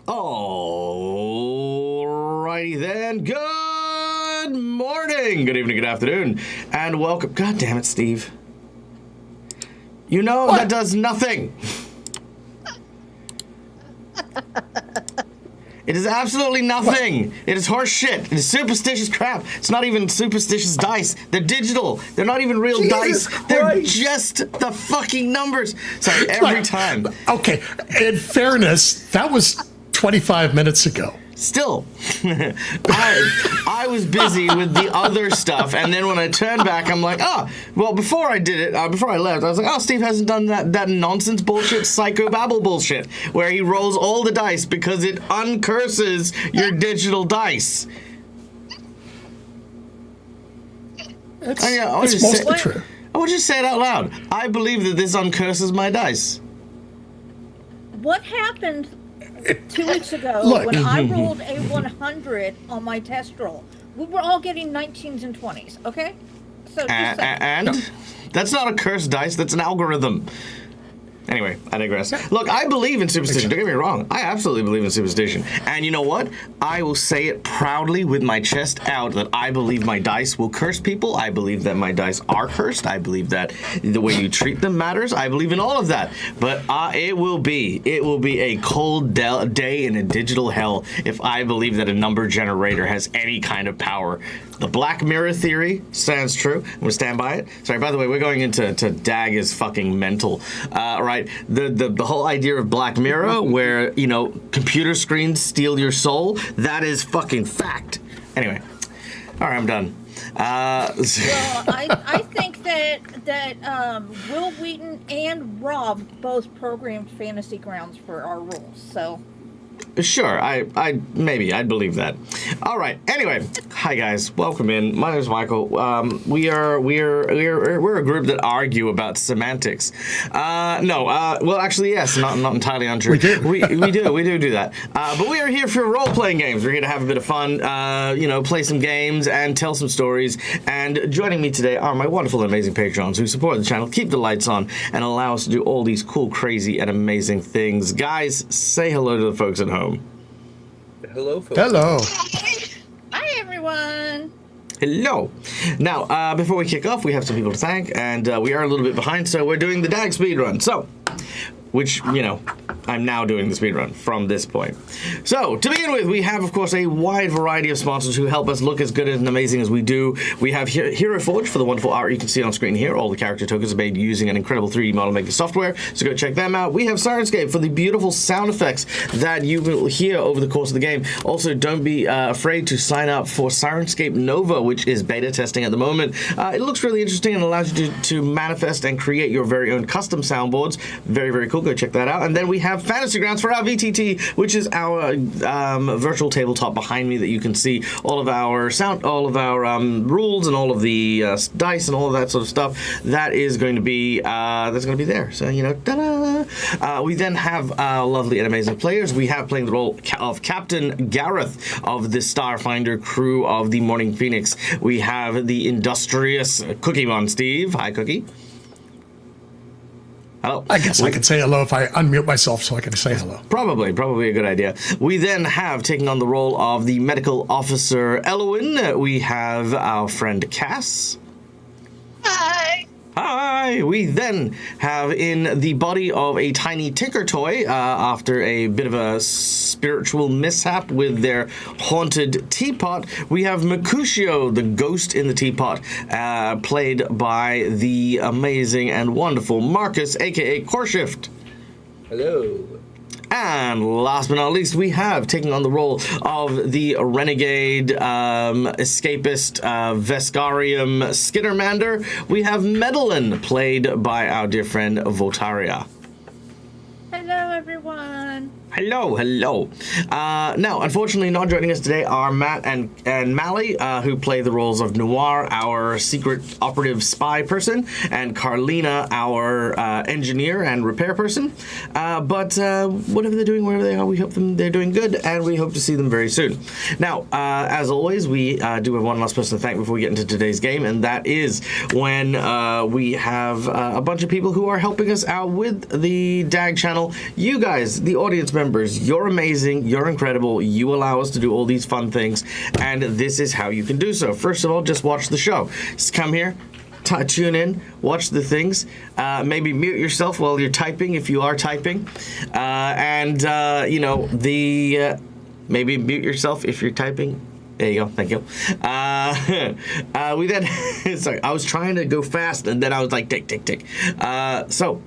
Alrighty then. Good morning, good evening, good afternoon, and welcome. God damn it, Steve. You know What? that does nothing. It is absolutely nothing. It is horse shit. It is superstitious crap. It's not even superstitious dice. They're digital. They're not even real Jesus dice. They're Christ. just the fucking numbers. Sorry, every time. Okay, in fairness, that was 25 minutes ago. Still, I was busy with the other stuff, and then when I turned back, I'm like, well, before I did it, before I left, I was like, Steve hasn't done that nonsense bullshit, psychobabble bullshit, where he rolls all the dice because it uncurses your digital dice. It's mostly true. I want you to say it out loud. I believe that this uncurses my dice. What happened 2 weeks ago Look. when I rolled a 100 on my test roll? We were all getting 19s and 20s, okay? So just saying. And that's not a cursed dice, that's an algorithm. Anyway, I digress. Look, I believe in superstition. Don't get me wrong. I absolutely believe in superstition. And you know what? I will say it proudly with my chest out that I believe my dice will curse people. I believe that my dice are cursed. I believe that the way you treat them matters. I believe in all of that. But it will be a cold day in a digital hell if I believe that a number generator has any kind of power. The Black Mirror theory stands true. I'm gonna stand by it. Sorry, by the way, we're going into Dag is fucking mental, right? The whole idea of Black Mirror, where computer screens steal your soul, that is fucking fact. Anyway, all right, I'm done. Well, I think that Will Wheaton and Rob both programmed Fantasy Grounds for our rules, so. Sure, I'd believe that. All right. Anyway, hi guys, welcome in. My name is Michael. We're a group that argue about semantics. Well, actually, yes, not entirely untrue. We do. We do that. But we are here for role-playing games. We're here to have a bit of fun. Play some games and tell some stories. And joining me today are my wonderful and amazing patrons who support the channel, keep the lights on, and allow us to do all these cool, crazy, and amazing things. Guys, say hello to the folks at home. Hello, folks. Hello. Hi, everyone. Hello. Now, before we kick off, we have some people to thank, and we are a little bit behind, so we're doing the DAG speedrun. Which, I'm now doing the speedrun from this point. So, to begin with, we have, of course, a wide variety of sponsors who help us look as good and amazing as we do. We have Hero Forge for the wonderful art you can see on screen here. All the character tokens are made using an incredible 3D model making software, so go check them out. We have Sirenscape for the beautiful sound effects that you will hear over the course of the game. Also, don't be afraid to sign up for Sirenscape Nova, which is beta testing at the moment. It looks really interesting and allows you to manifest and create your very own custom soundboards. Very, very cool. Go check that out. And then we have Fantasy Grounds for our VTT, which is our virtual tabletop behind me that you can see all of our sound, all of our rules, and all of the dice and all of that sort of stuff. That is going to be there. So ta-da! We then have lovely and amazing players. We have playing the role of Captain Gareth of the Starfinder crew of the Morning Phoenix. We have the industrious Cookie Mon Steve. Hi, Cookie. Hello. I guess I can say hello if I unmute myself so I can say hello. Probably a good idea. We then have, taking on the role of the medical officer Elwyn, we have our friend Cass. Hi. Hi! We then have in the body of a tiny Tinker Toy, after a bit of a spiritual mishap with their haunted teapot, we have Mercutio, the ghost in the teapot, played by the amazing and wonderful Marcus, aka Coreshift. Hello. And last but not least, we have taking on the role of the renegade escapist Vescarium Skittermander. We have Medellin, played by our dear friend Votaria. Hello, everyone. Hello. Now, unfortunately, not joining us today are Matt and Mally, who play the roles of Noir, our secret operative spy person, and Carlina, our engineer and repair person. But whatever they're doing, wherever they are, we hope they're doing good, and we hope to see them very soon. Now, as always, we do have one last person to thank before we get into today's game, and that is when we have a bunch of people who are helping us out with the DAG channel. You guys, the audience members, you're amazing, you're incredible, you allow us to do all these fun things, and this is how you can do so. First of all, just watch the show. Just come here, tune in, watch the things, maybe mute yourself while you're typing if you are typing, maybe mute yourself if you're typing. There you go. Thank you. We then, sorry, I was trying to go fast and then I was like, tick. So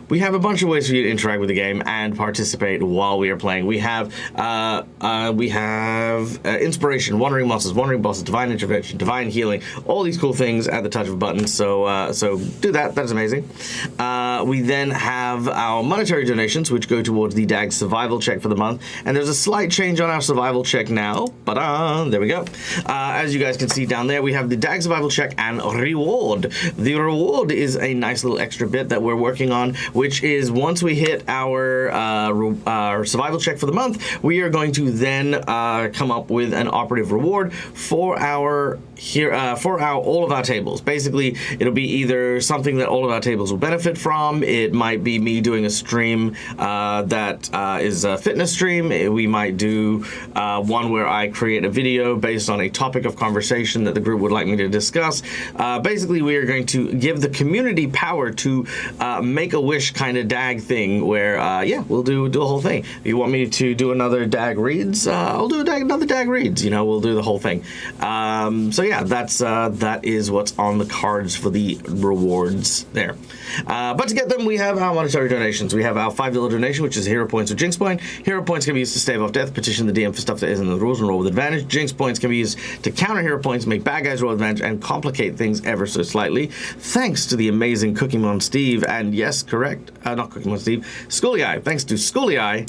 we have a bunch of ways for you to interact with the game and participate while we are playing. We have inspiration, wandering bosses, divine intervention, divine healing, all these cool things at the touch of a button. So do that. That's amazing. We then have our monetary donations, which go towards the DAG survival check for the month. And there's a slight change on our survival check now. There we go. As you guys can see down there, we have the DAG survival check and reward. The reward is a nice little extra bit that we're working on, which is once we hit our survival check for the month, we are going to then come up with an operative reward for all of our tables. Basically, it'll be either something that all of our tables will benefit from. It might be me doing a stream that is a fitness stream. We might do one where I create a video based on a topic of conversation that the group would like me to discuss. Basically, we are going to give the community power to make a wish kind of DAG thing where, we'll do a whole thing. If you want me to do another DAG reads, I'll do another DAG reads. We'll do the whole thing. That is what's on the cards for the rewards there. But to get them, we have our monetary donations. We have our $5 donation, which is hero points or jinx point. Hero points can be used to stave off death, petition the DM for stuff that isn't in the rules, and roll with advantage. Jinx points can be used to counter hero points, make bad guys roll advantage, and complicate things ever so slightly. Thanks to the amazing Cookie Mon Steve, and yes, correct, not Cookie Mon Steve, Schooly Eye. Thanks to Schooly Eye,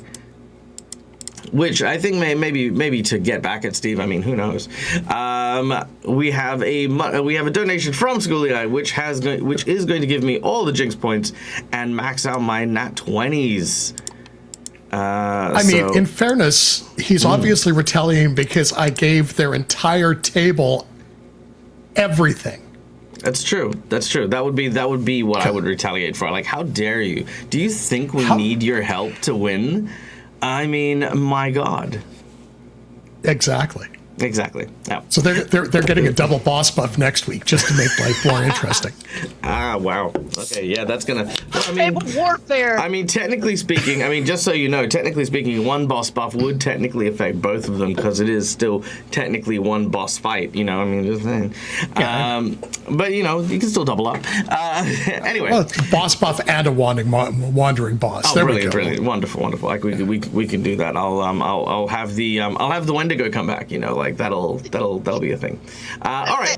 which I think maybe to get back at Steve. I mean, who knows? We have a donation from Schooly Eye, which is going to give me all the jinx points and max out my nat 20s. In fairness, he's obviously retaliating because I gave their entire table everything. That's true. That would be what I would retaliate for. Like, how dare you? Do you think we need your help to win? I mean, my God. Exactly. Yeah. So they're getting a double boss buff next week just to make life more interesting. Wow. Okay, yeah, that's gonna. Table warfare. I mean, technically speaking, just so you know, one boss buff would technically affect both of them because it is still technically one boss fight. Just saying. Yeah. But you can still double up. Anyway. Well, it's a boss buff and a wandering boss. Oh, there brilliant, we go. brilliant, wonderful. Like we can do that. I'll have the Wendigo come back. That'll be a thing. All right.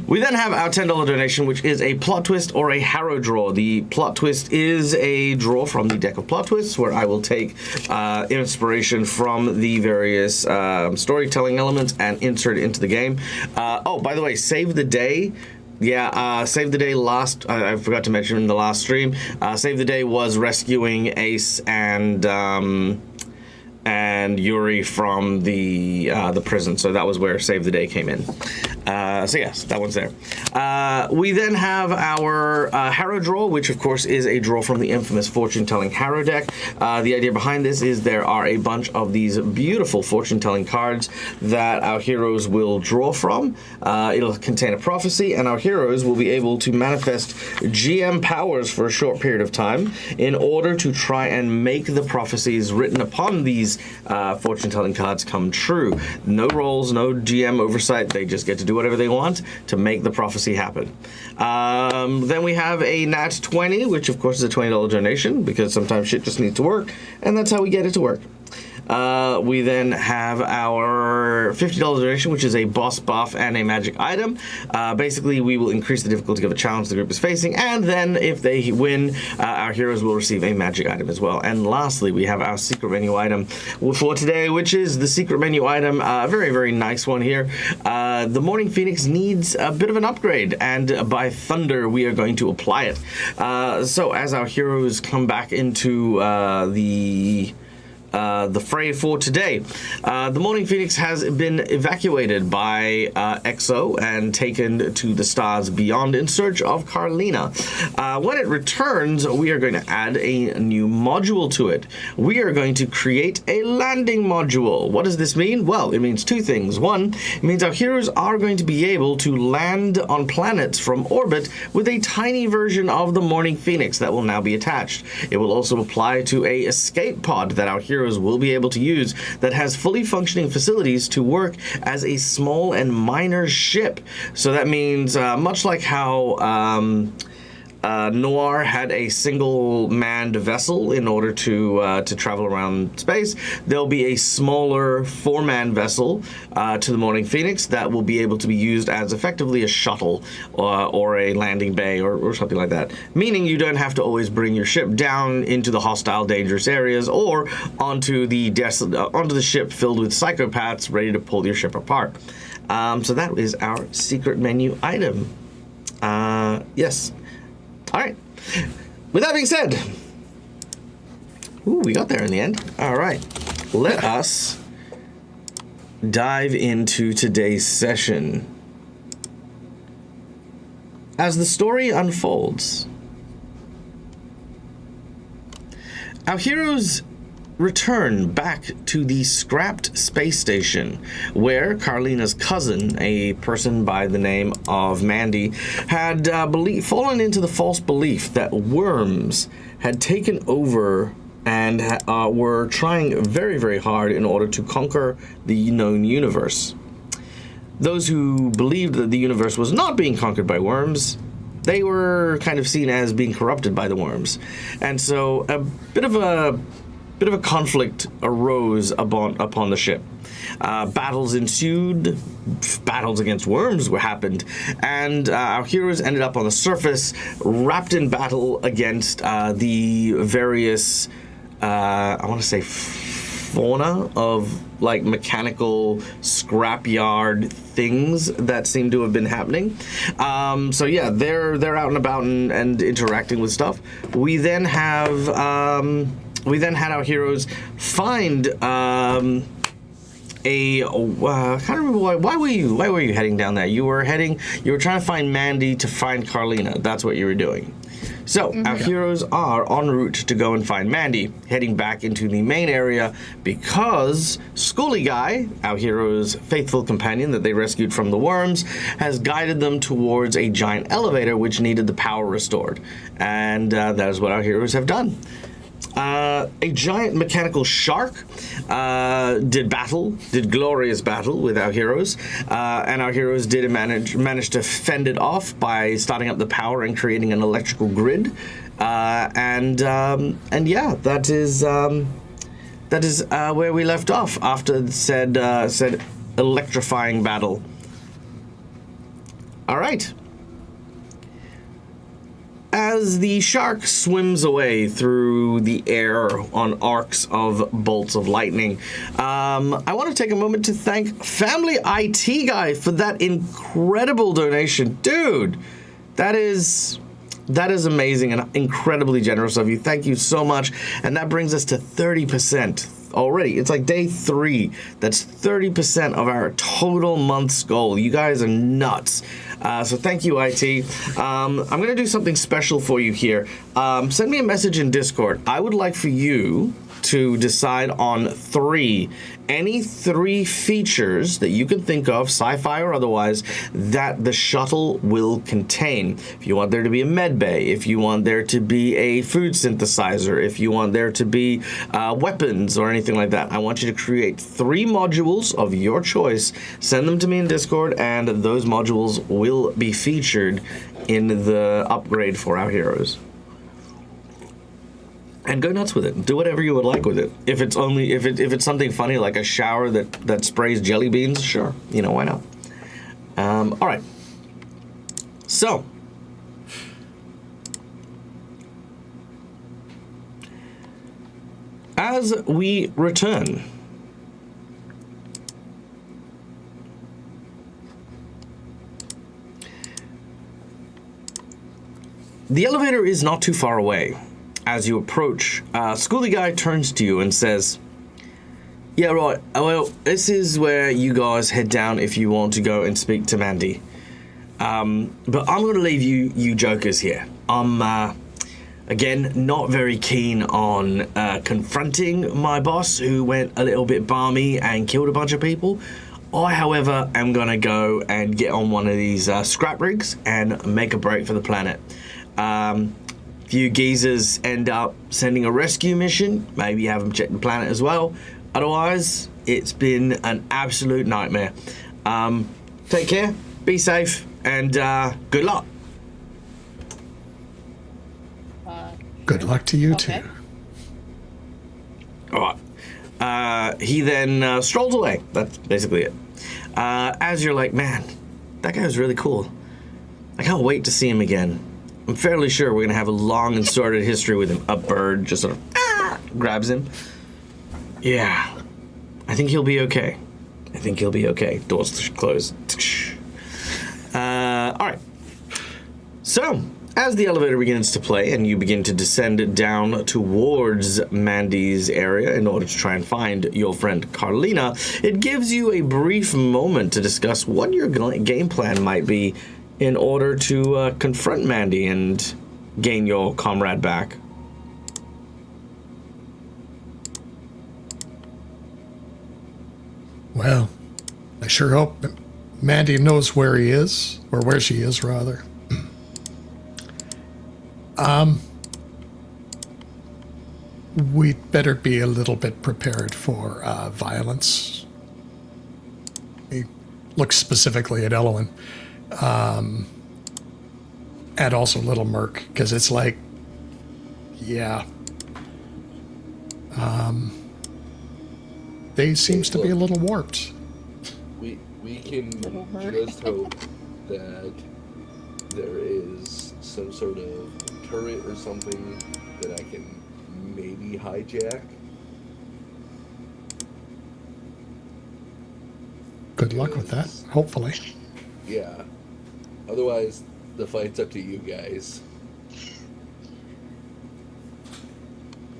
We then have our $10 donation, which is a plot twist or a Harrow draw. The plot twist is a draw from the deck of plot twists, where I will take inspiration from the various storytelling elements and insert it into the game. By the way, save the day. Yeah, Save the Day last, I forgot to mention in the last stream, Save the Day was rescuing Ace and Yuri from the prison. So that was where Save the Day came in. So yes, that one's there. We then have our Harrow draw, which of course is a draw from the infamous fortune-telling Harrow deck. The idea behind this is there are a bunch of these beautiful fortune-telling cards that our heroes will draw from. It'll contain a prophecy, and our heroes will be able to manifest GM powers for a short period of time in order to try and make the prophecies written upon these fortune-telling cards come true. No rolls, no GM oversight. They just get to do whatever they want to make the prophecy happen. Then we have a Nat 20, which of course is a $20 donation because sometimes shit just needs to work, and that's how we get it to work. We then have our $50 donation, which is a boss buff and a magic item. Basically, we will increase the difficulty of a challenge the group is facing, and then if they win, our heroes will receive a magic item as well. And lastly, we have our secret menu item for today, which is the secret menu item, a very, very nice one here. The Morning Phoenix needs a bit of an upgrade, and by thunder, we are going to apply it. So as our heroes come back into the the fray for today. The Morning Phoenix has been evacuated by EXO and taken to the stars beyond in search of Carlina. When it returns, we are going to add a new module to it. We are going to create a landing module. What does this mean? Well, it means two things. One, it means our heroes are going to be able to land on planets from orbit with a tiny version of the Morning Phoenix that will now be attached. It will also apply to a escape pod that our heroes will be able to use that has fully functioning facilities to work as a small and minor ship. So that means much like how Noir had a single manned vessel in order to travel around space, there'll be a smaller four-man vessel to the Morning Phoenix that will be able to be used as effectively a shuttle or a landing bay or something like that. Meaning you don't have to always bring your ship down into the hostile dangerous areas or onto the ship filled with psychopaths ready to pull your ship apart. So that is our secret menu item. Yes. All right. With that being said, we got there in the end. All right. Let us dive into today's session. As the story unfolds, our heroes return back to the scrapped space station where Carlina's cousin, a person by the name of Mandy, had fallen into the false belief that worms had taken over and were trying very, very hard in order to conquer the known universe. Those who believed that the universe was not being conquered by worms, they were kind of seen as being corrupted by the worms. And so a bit of a conflict arose upon the ship. Battles ensued, battles against worms happened, and our heroes ended up on the surface, wrapped in battle against the various, I want to say, fauna of like mechanical scrapyard things that seem to have been happening. So yeah, they're out and about and interacting with stuff. We then had our heroes find I can't remember why were you heading down there? You were trying to find Mandy to find Carlina. That's what you were doing. So our heroes are en route to go and find Mandy, heading back into the main area because Schooly Guy, our hero's faithful companion that they rescued from the worms, has guided them towards a giant elevator which needed the power restored. And that is what our heroes have done. A giant mechanical shark did glorious battle with our heroes, and our heroes did manage to fend it off by starting up the power and creating an electrical grid, and yeah, that is where we left off after said electrifying battle. All right. As the shark swims away through the air on arcs of bolts of lightning, I want to take a moment to thank Family IT Guy for that incredible donation. Dude, that is amazing and incredibly generous of you. Thank you so much. And that brings us to 30% already. It's like day 3. That's 30% of our total month's goal. You guys are nuts. So thank you, IT. I'm going to do something special for you here. Send me a message in Discord. I would like for you to decide on any three features that you can think of, sci-fi or otherwise, that the shuttle will contain. If you want there to be a med bay, if you want there to be a food synthesizer, if you want there to be weapons or anything like that, I want you to create 3 modules of your choice, send them to me in Discord, and those modules will be featured in the upgrade for our heroes. And go nuts with it. Do whatever you would like with it. If it's something funny like a shower that sprays jelly beans, sure. Why not? All right. So, as we return, the elevator is not too far away. As you approach, Schooly Guy turns to you and says, Yeah, right. Well, this is where you guys head down if you want to go and speak to Mandy. But I'm going to leave you jokers here. I'm, again, not very keen on confronting my boss, who went a little bit balmy and killed a bunch of people. I, however, am going to go and get on one of these scrap rigs and make a break for the planet. If you geezers end up sending a rescue mission, maybe have them check the planet as well. Otherwise, it's been an absolute nightmare. Take care, be safe, and good luck. Good luck to you, Okay. too. All right. He then strolls away. That's basically it. As you're like, man, that guy was really cool. I can't wait to see him again. I'm fairly sure we're going to have a long and sordid history with him. A bird just sort of grabs him. Yeah. I think he'll be okay. Doors close. All right. So, as the elevator begins to play and you begin to descend down towards Mandy's area in order to try and find your friend Carlina, it gives you a brief moment to discuss what your game plan might be in order to confront Mandy and gain your comrade back. Well, I sure hope that Mandy knows where he is, or where she is, rather. We'd better be a little bit prepared for violence. He looks specifically at Elwyn. And also Little Merc, because it's like, yeah. They seems to be a little warped. We can just hope that there is some sort of turret or something that I can maybe hijack. Good luck with that, hopefully. Yeah. Otherwise, the fight's up to you guys.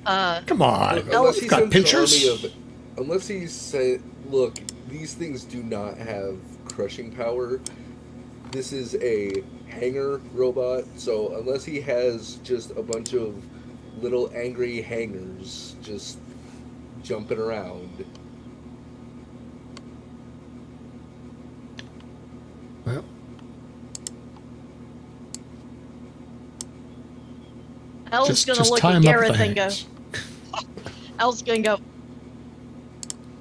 Come on, Unless he got sends pictures? an army of, unless he said, look, these things do not have crushing power. This is a hanger robot, so unless he has just a bunch of little angry hangers just jumping around. Well, Elle's gonna just look tie at him up Gareth with the and go. hands. Elle's gonna go.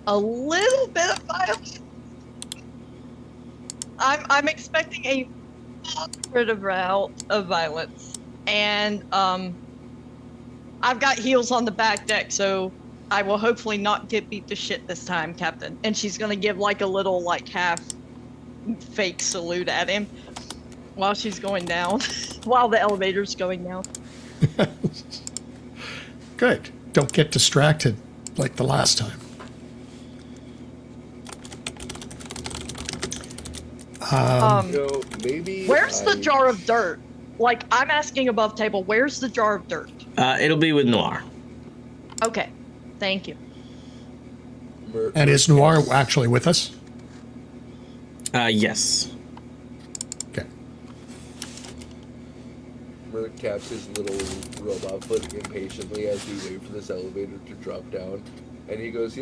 A little bit of violence. I'm expecting a moderate amount of violence, and I've got heels on the back deck, so I will hopefully not get beat to shit this time, Captain. And she's gonna give like a little like half fake salute at him while she's going down, while the elevator's going down. Good. Don't get distracted like the last time. Maybe. Where's the jar of dirt? Like, I'm asking above table, where's the jar of dirt? It'll be with Noir. Okay, thank you. And is Noir actually with us? Yes. Okay. Merc taps his little robot foot impatiently as we wait for this elevator to drop down. And he goes,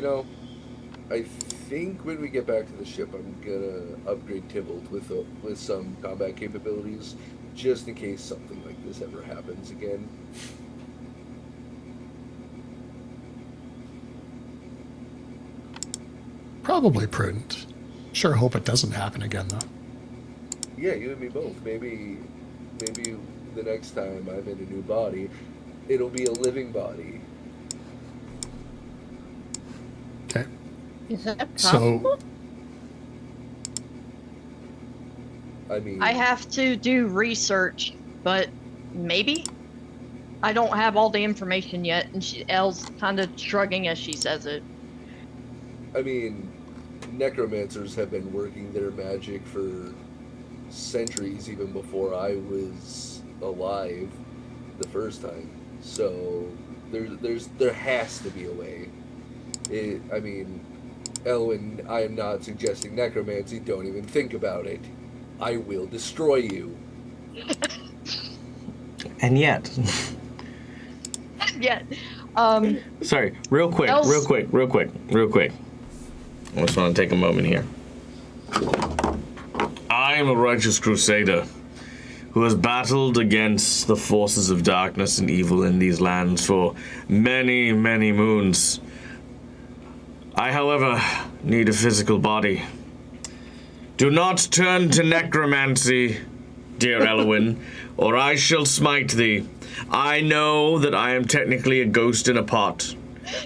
I think when we get back to the ship, I'm gonna upgrade Tybalt with some combat capabilities, just in case something like this ever happens again. Probably prudent. Sure hope it doesn't happen again, though. Yeah, you and me both. Maybe the next time I'm in a new body, it'll be a living body. Okay. Is that possible? So, I mean, I have to do research, but maybe? I don't have all the information yet, and Elle's kind of shrugging as she says it. I mean, necromancers have been working their magic for centuries, even before I was alive the first time. So there has to be a way. I mean, Elwyn, I am not suggesting necromancy. Don't even think about it. I will destroy you. And yet, Yeah. sorry, real quick. I just want to take a moment here. I am a righteous crusader who has battled against the forces of darkness and evil in these lands for many, many moons. I, however, need a physical body. Do not turn to necromancy, dear Elwyn, or I shall smite thee. I know that I am technically a ghost in a pot.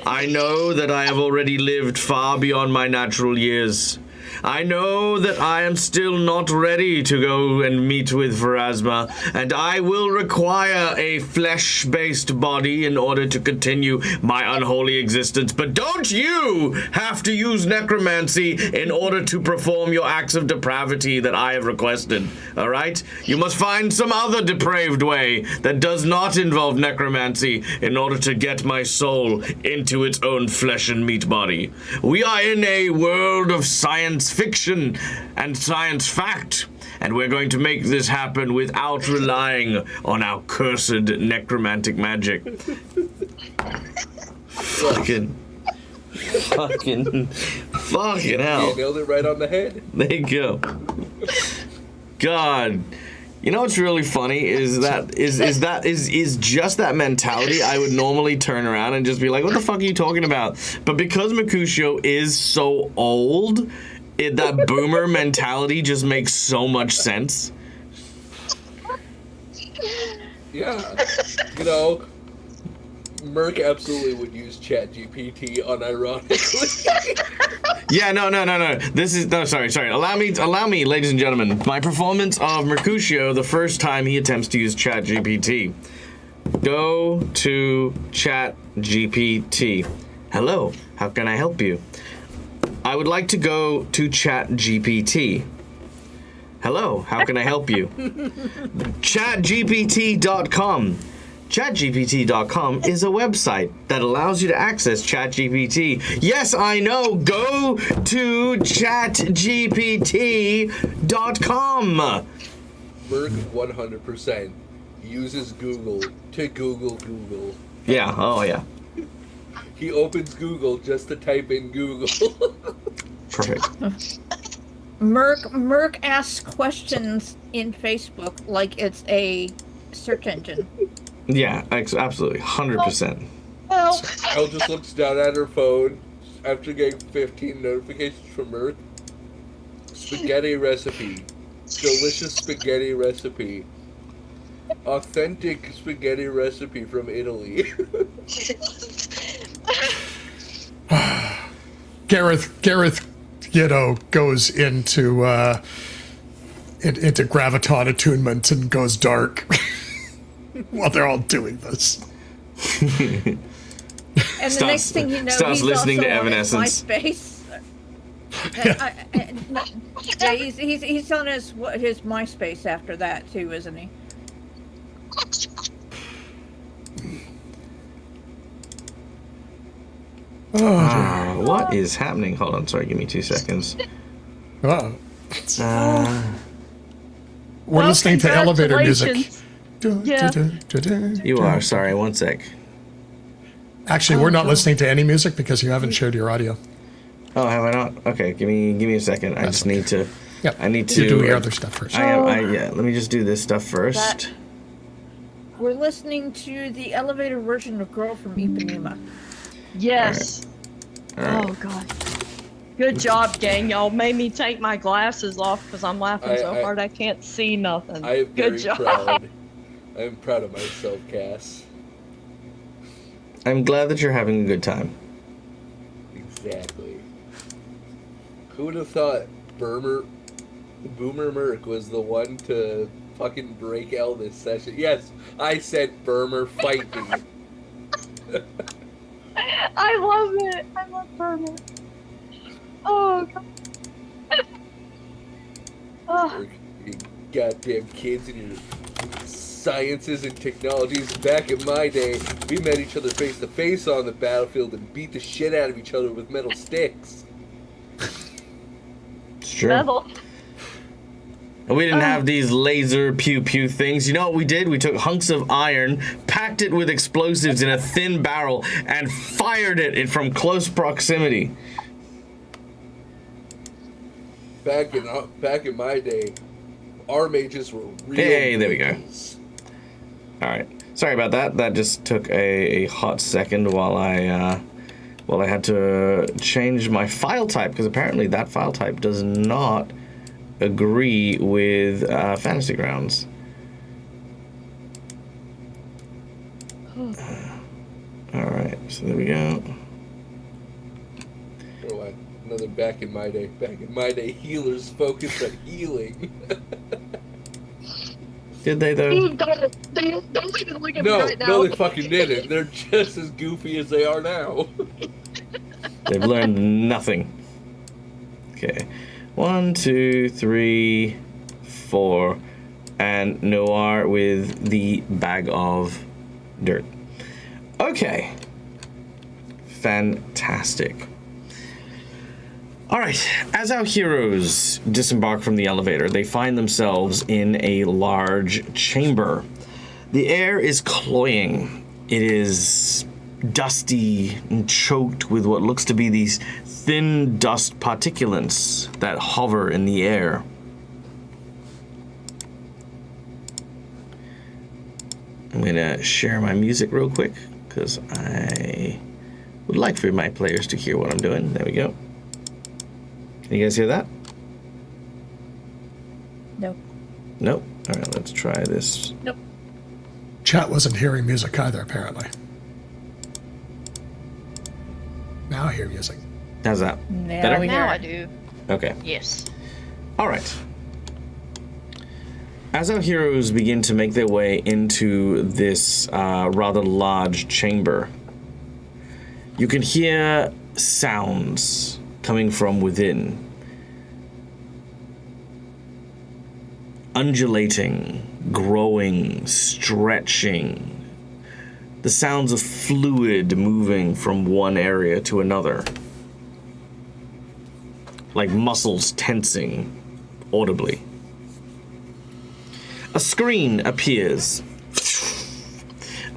I know that I have already lived far beyond my natural years. I know that I am still not ready to go and meet with Pharasma, and I will require a flesh-based body in order to continue my unholy existence. But don't you have to use necromancy in order to perform your acts of depravity that I have requested, all right? You must find some other depraved way that does not involve necromancy in order to get my soul into its own flesh and meat body. We are in a world of science fiction and science fact, and we're going to make this happen without relying on our cursed necromantic magic. Fucking hell. You nailed it right on the head. There you go. God. You know what's really funny is just that mentality. I would normally turn around and just be like, what the fuck are you talking about? But because Mercutio is so old, that boomer mentality just makes so much sense. Yeah. You know, Merc absolutely would use ChatGPT unironically. Yeah, no. Sorry. Allow me, ladies and gentlemen. My performance of Mercutio the first time he attempts to use ChatGPT. Go to ChatGPT. Hello, how can I help you? I would like to go to ChatGPT. Hello, how can I help you? ChatGPT.com. ChatGPT.com is a website that allows you to access ChatGPT. Yes, I know. Go to ChatGPT.com. Merc 100% uses Google to Google. Yeah, oh yeah. He opens Google just to type in Google. Perfect. Merc asks questions in Facebook like it's a search engine. Yeah, absolutely. 100%. Well, Elle just looks down at her phone after getting 15 notifications from Merc. Spaghetti recipe. Delicious spaghetti recipe. Authentic spaghetti recipe from Italy. Gareth, goes into graviton attunement and goes dark while they're all doing this. And the next thing you know, starts he's listening also to on his Evanescence. MySpace. He's on his MySpace after that too, isn't he? What is happening? Hold on, sorry, give me 2 seconds. Oh. Uh, We're well, listening to elevator music. congratulations. you are, sorry, 1 sec. Actually, we're not listening to any music because you haven't shared your audio. Oh, have I not? Okay, give me a second. I That's just need to. Yep. I need to You do your other stuff first. Yeah, let me just do this stuff first. We're listening to the elevator version of Girl from Ipanema. Yes. All right. Oh god. Good job, gang. Y'all made me take my glasses off because I'm laughing so hard I can't see nothing. I am Good very job. proud. I am proud of myself, Cass. I'm glad that you're having a good time. Exactly. Who would have thought Boomer Merc was the one to fucking break out this session? Yes, I said Burmer, fight me. I love it. I love Burma. Oh god. Oh. You goddamn kids and your sciences and technologies. Back in my day, we met each other face to face on the battlefield and beat the shit out of each other with metal sticks. It's true. Metal. And we didn't have these laser pew-pew things. You know what we did? We took hunks of iron, packed it with explosives in a thin barrel, and fired it from close proximity. Back in my day, our mages were real. Hey, there we go. mages. All right. Sorry about that. That just took a hot second while I had to change my file type, because apparently that file type does not agree with Fantasy Grounds. All right. So there we go. Oh, another back in my day. Back in my day, healers focused on healing. Did they though? Don't even look at me No, right now. no, they fucking didn't. They're just as goofy as they are now. They've learned nothing. Okay. 1, 2, 3, 4. And Noir with the bag of dirt. Okay. Fantastic. Alright, as our heroes disembark from the elevator, they find themselves in a large chamber. The air is cloying. It is dusty and choked with what looks to be these thin dust particulates that hover in the air. I'm gonna share my music real quick because I would like for my players to hear what I'm doing. There we go. Can you guys hear that? Nope. Nope. All right, let's try this. Nope. Chat wasn't hearing music either, apparently. Now I hear music. How's that? Now Better? we Now hear I it. do. Okay. Yes. All right. As our heroes begin to make their way into this rather large chamber, you can hear sounds coming from within. Undulating, growing, stretching. The sounds of fluid moving from one area to another. Like muscles tensing audibly. A screen appears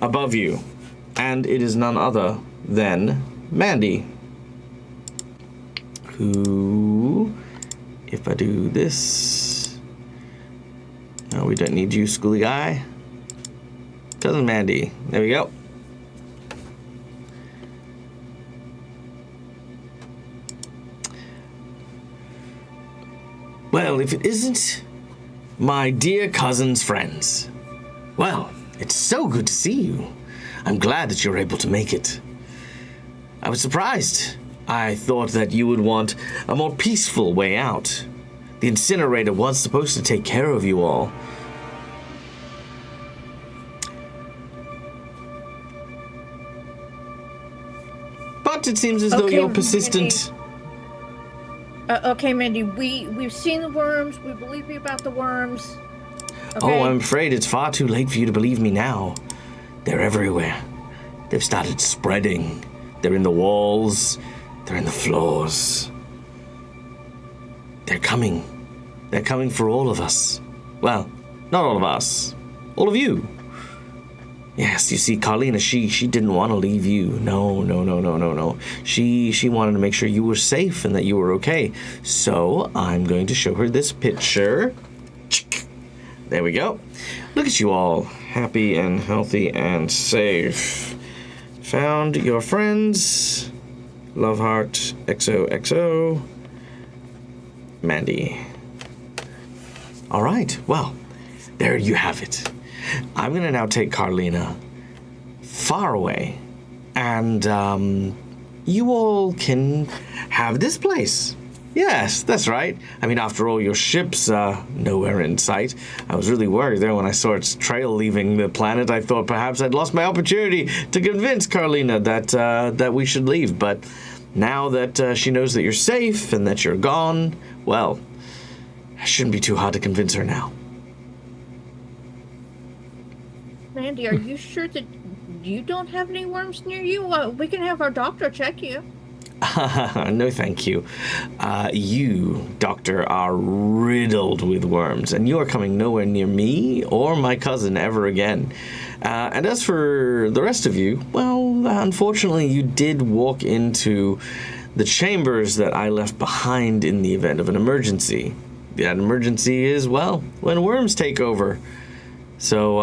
above you, and it is none other than Mandy, who, if I do this, no, we don't need you, schooly guy. Cousin Mandy, there we go. Well, if it isn't my dear cousin's friends. Well, it's so good to see you. I'm glad that you're able to make it. I was surprised. I thought that you would want a more peaceful way out. The incinerator was supposed to take care of you all. But it seems as though Okay, you're persistent. Okay, Mindy, we've seen the worms. We believe you about the worms. Okay? Oh, I'm afraid it's far too late for you to believe me now. They're everywhere. They've started spreading. They're in the walls. They're in the floors. They're coming. They're coming for all of us. Well, not all of us. All of you. Yes, you see, Carlina, she didn't want to leave you. No. She wanted to make sure you were safe and that you were okay. So I'm going to show her this picture. There we go. Look at you all, happy and healthy and safe. Found your friends. Love heart, XOXO. Mandy. All right, well, there you have it. I'm going to now take Carlina far away, and you all can have this place. Yes, that's right. I mean, after all, your ship's nowhere in sight. I was really worried there when I saw its trail leaving the planet. I thought perhaps I'd lost my opportunity to convince Carlina that we should leave, but now that she knows that you're safe and that you're gone, well, it shouldn't be too hard to convince her now. Mandy, are you sure that you don't have any worms near you? We can have our doctor check you. No, thank you. You, Doctor, are riddled with worms, and you are coming nowhere near me or my cousin ever again. And as for the rest of you, well, unfortunately, you did walk into the chambers that I left behind in the event of an emergency. That emergency is, well, when worms take over. So,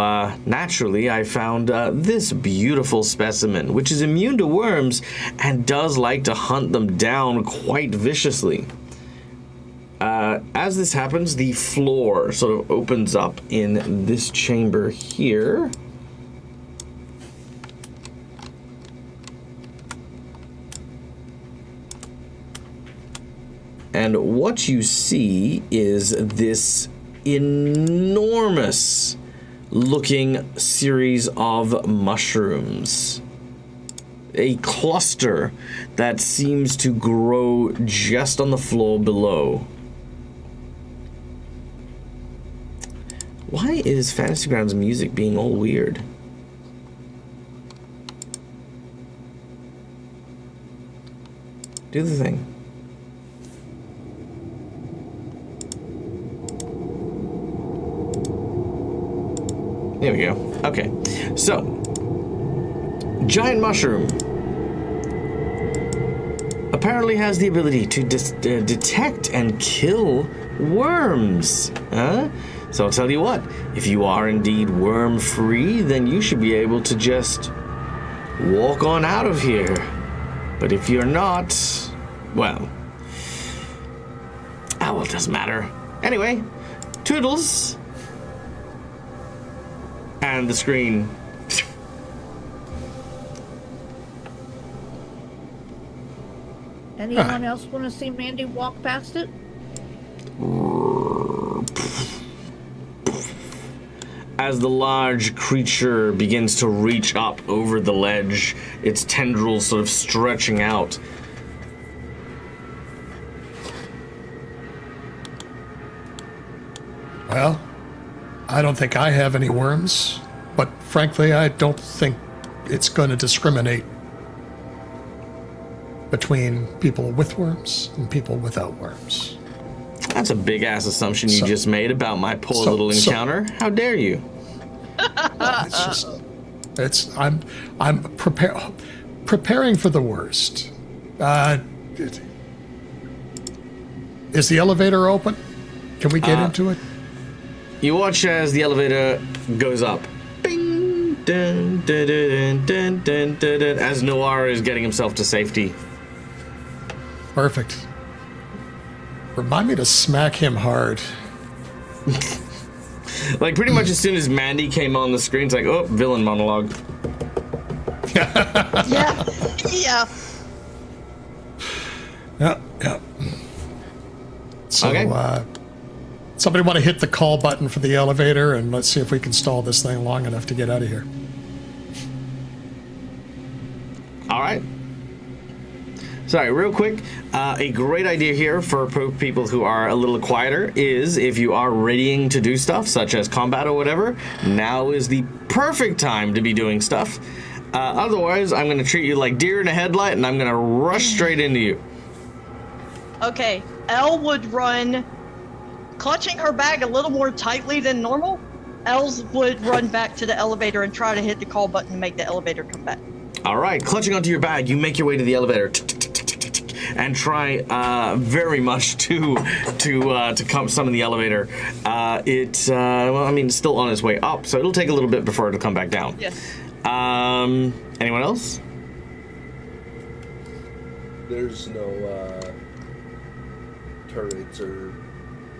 naturally, I found this beautiful specimen, which is immune to worms and does like to hunt them down quite viciously. As this happens, the floor sort of opens up in this chamber here. And what you see is this enormous looking series of mushrooms. A cluster that seems to grow just on the floor below. Why is Fantasy Grounds music being all weird? Do the thing. There we go. Okay. So, giant mushroom apparently has the ability to detect and kill worms. Huh? So I'll tell you what, if you are indeed worm-free, then you should be able to just walk on out of here. But if you're not, well, it doesn't matter. Anyway, toodles. And the screen. Anyone else want to see Mandy walk past it? As the large creature begins to reach up over the ledge, its tendrils sort of stretching out. Well, I don't think I have any worms, but frankly, I don't think it's going to discriminate between people with worms and people without worms. That's a big-ass assumption you just made about my poor little encounter. How dare you? I'm preparing for the worst. Is the elevator open? Can we get into it? You watch as the elevator goes up. Bing! Dun, dun, dun, dun, dun, dun, dun, as Noir is getting himself to safety. Perfect. Remind me to smack him hard. Like, pretty much as soon as Mandy came on the screen, it's like, oh, villain monologue. Yeah. Yeah. Yeah. So, Okay. Somebody want to hit the call button for the elevator, and let's see if we can stall this thing long enough to get out of here. All right. Sorry, real quick, a great idea here for people who are a little quieter is if you are readying to do stuff, such as combat or whatever, now is the perfect time to be doing stuff. Otherwise, I'm going to treat you like deer in a headlight, and I'm going to rush straight into you. Okay, Elle would run, clutching her bag a little more tightly than normal. Elle would run back to the elevator and try to hit the call button and make the elevator come back. All right, clutching onto your bag, you make your way to the elevator and try very much to come summon the elevator. It's still on its way up, so it'll take a little bit before it'll come back down. Yes. Anyone else? There's no turrets or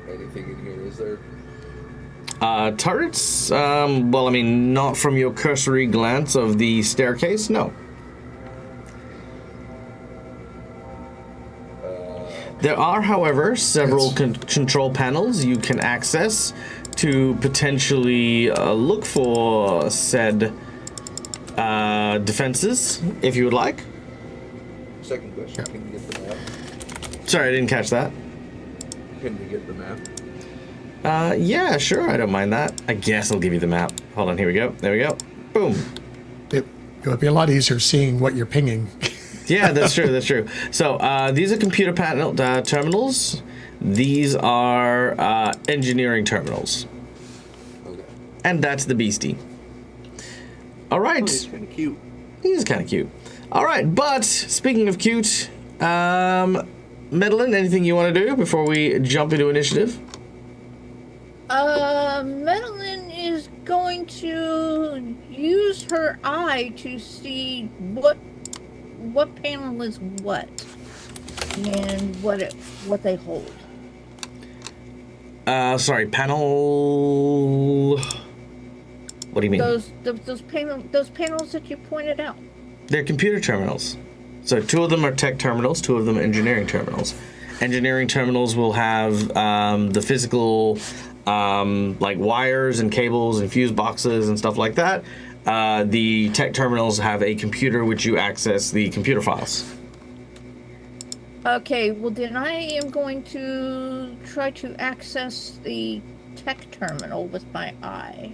anything in here, is there? Turrets? Not from your cursory glance of the staircase, no. There are, however, several control panels you can access to potentially look for said defenses, if you would like. Second question, can you get the map? Sorry, I didn't catch that. Can we get the map? Yeah, sure, I don't mind that. I guess I'll give you the map. Hold on, here we go. There we go. Boom. It would be a lot easier seeing what you're pinging. Yeah, that's true. That's true. So these are computer terminals. These are engineering terminals. Okay. And that's the beastie. All right. Oh, he's kind of cute. He's kind of cute. All right, but speaking of cute, Medellin, anything you want to do before we jump into initiative? Madeline is going to use her eye to see what panel is what and what they hold. Sorry, panel. What do you mean? Those panels that you pointed out. They're computer terminals. So 2 of them are tech terminals, 2 of them engineering terminals. Engineering terminals will have the physical, like wires and cables and fuse boxes and stuff like that. The tech terminals have a computer which you access the computer files. Okay, well then I am going to try to access the tech terminal with my eye.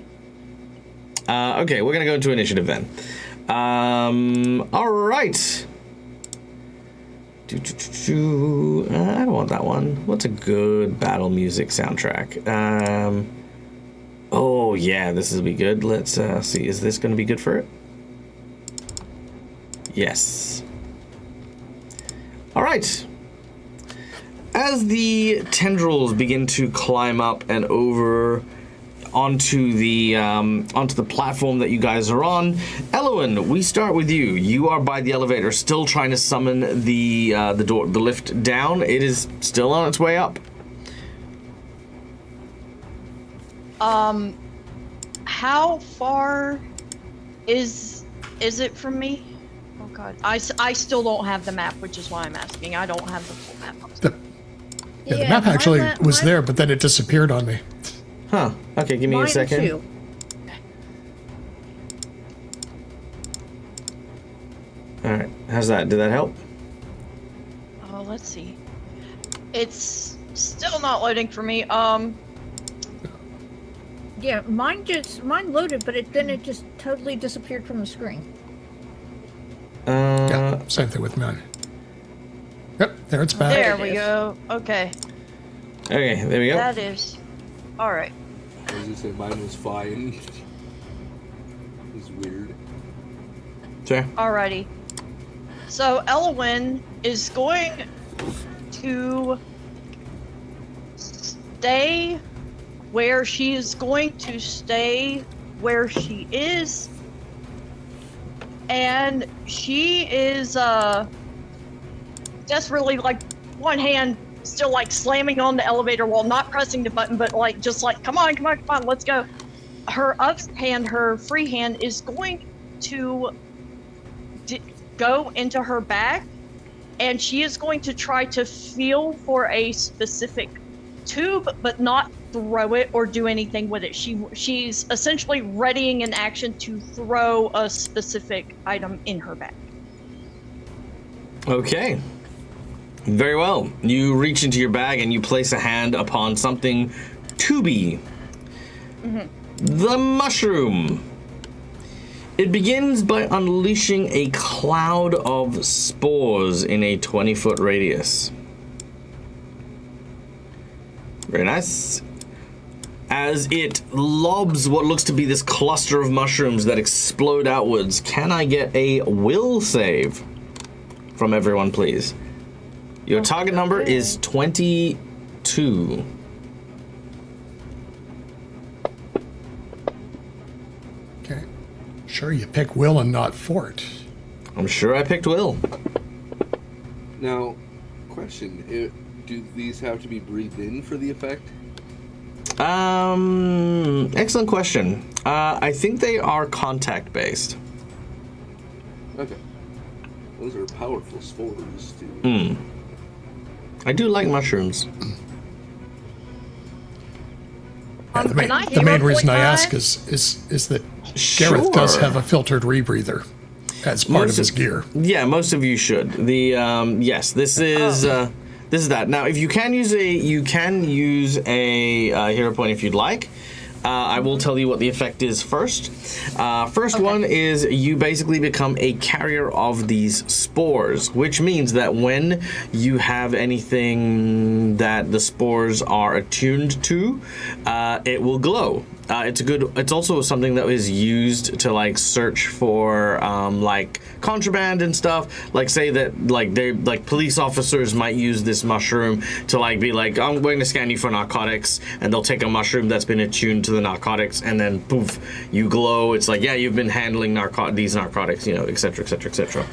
Okay, we're gonna go into initiative then. All right. I don't want that one. What's a good battle music soundtrack? Oh yeah, this will be good. Let's see. Is this going to be good for it? Yes. All right. As the tendrils begin to climb up and over onto the platform that you guys are on, Elowen, we start with you. You are by the elevator, still trying to summon the lift down. It is still on its way up. How far is it from me? Oh god, I still don't have the map, which is why I'm asking. I don't have the full map. The map actually was there, but then it disappeared on me. Huh. Okay, give me a second. Too. All right. How's that? Did that help? Oh, let's see. It's still not loading for me. Yeah, mine loaded, but then it just totally disappeared from the screen. Yeah, same thing with mine. Yep, there it's back. There we go. Okay. Okay, there we go. That is. Alright. I was gonna say mine was fine. It was weird. Sure. Alrighty. So Elwyn is going to stay where she is going to stay where she is. And she is desperately, like, one hand still like slamming on the elevator while not pressing the button, but like just like come on, let's go. Her her free hand is going to go into her bag, and she is going to try to feel for a specific tube, but not throw it or do anything with it. She's essentially readying an action to throw a specific item in her bag. Okay. Very well. You reach into your bag and you place a hand upon something tubey. Mm-hmm. The mushroom. It begins by unleashing a cloud of spores in a 20-foot radius. Very nice. As it lobs what looks to be this cluster of mushrooms that explode outwards, can I get a will save from everyone, please? Your target number is 22. Okay. Sure, you pick Will and not Fort. I'm sure I picked Will. Now, question: do these have to be breathed in for the effect? Excellent question. I think they are contact based. Okay. Those are powerful spores, too. I do like mushrooms. Yeah, the Can I main hero reason I point ask that? is that Gareth does have a filtered rebreather as part of his gear. Yeah, most of you should. The yes, this is that. Now, if you can use a hero point if you'd like. I will tell you what the effect is first. First one is you basically become a carrier of these spores, which means that when you have anything that the spores are attuned to, it will glow. It's also something that is used to like search for like contraband and stuff. Like say that like police officers might use this mushroom to like be like, I'm going to scan you for narcotics, and they'll take a mushroom that's been attuned to the narcotics, and then poof, you glow. It's like, yeah, you've been handling these narcotics, you know, etc., etc., etc.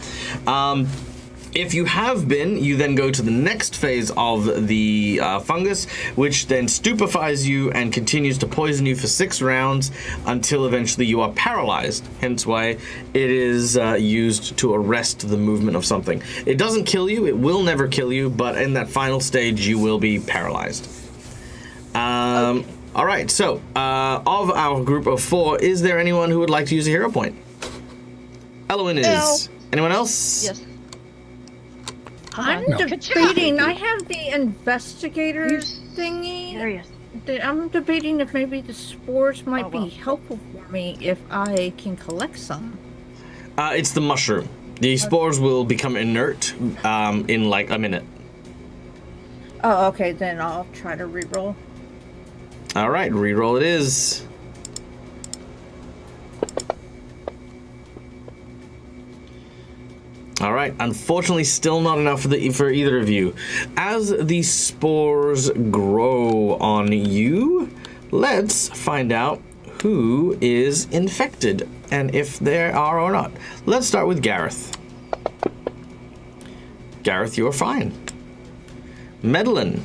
If you have been, you then go to the next phase of the fungus, which then stupefies you and continues to poison you for 6 rounds until eventually you are paralyzed. Hence why it is used to arrest the movement of something. It doesn't kill you, it will never kill you, but in that final stage you will be paralyzed. All right, so of our group of 4, is there anyone who would like to use a hero point? Elwyn is. No. Anyone else? Yes. I'm No. debating. I have the investigator thingy. Serious. I'm debating if maybe the spores might Oh, well. be helpful for me if I can collect some. It's the mushroom. The spores will become inert in like a minute. Oh, okay. Then I'll try to reroll. All right, reroll it is. All right, unfortunately still not enough for either of you. As the spores grow on you, let's find out who is infected and if there are or not. Let's start with Gareth. Gareth, you are fine. Medlin,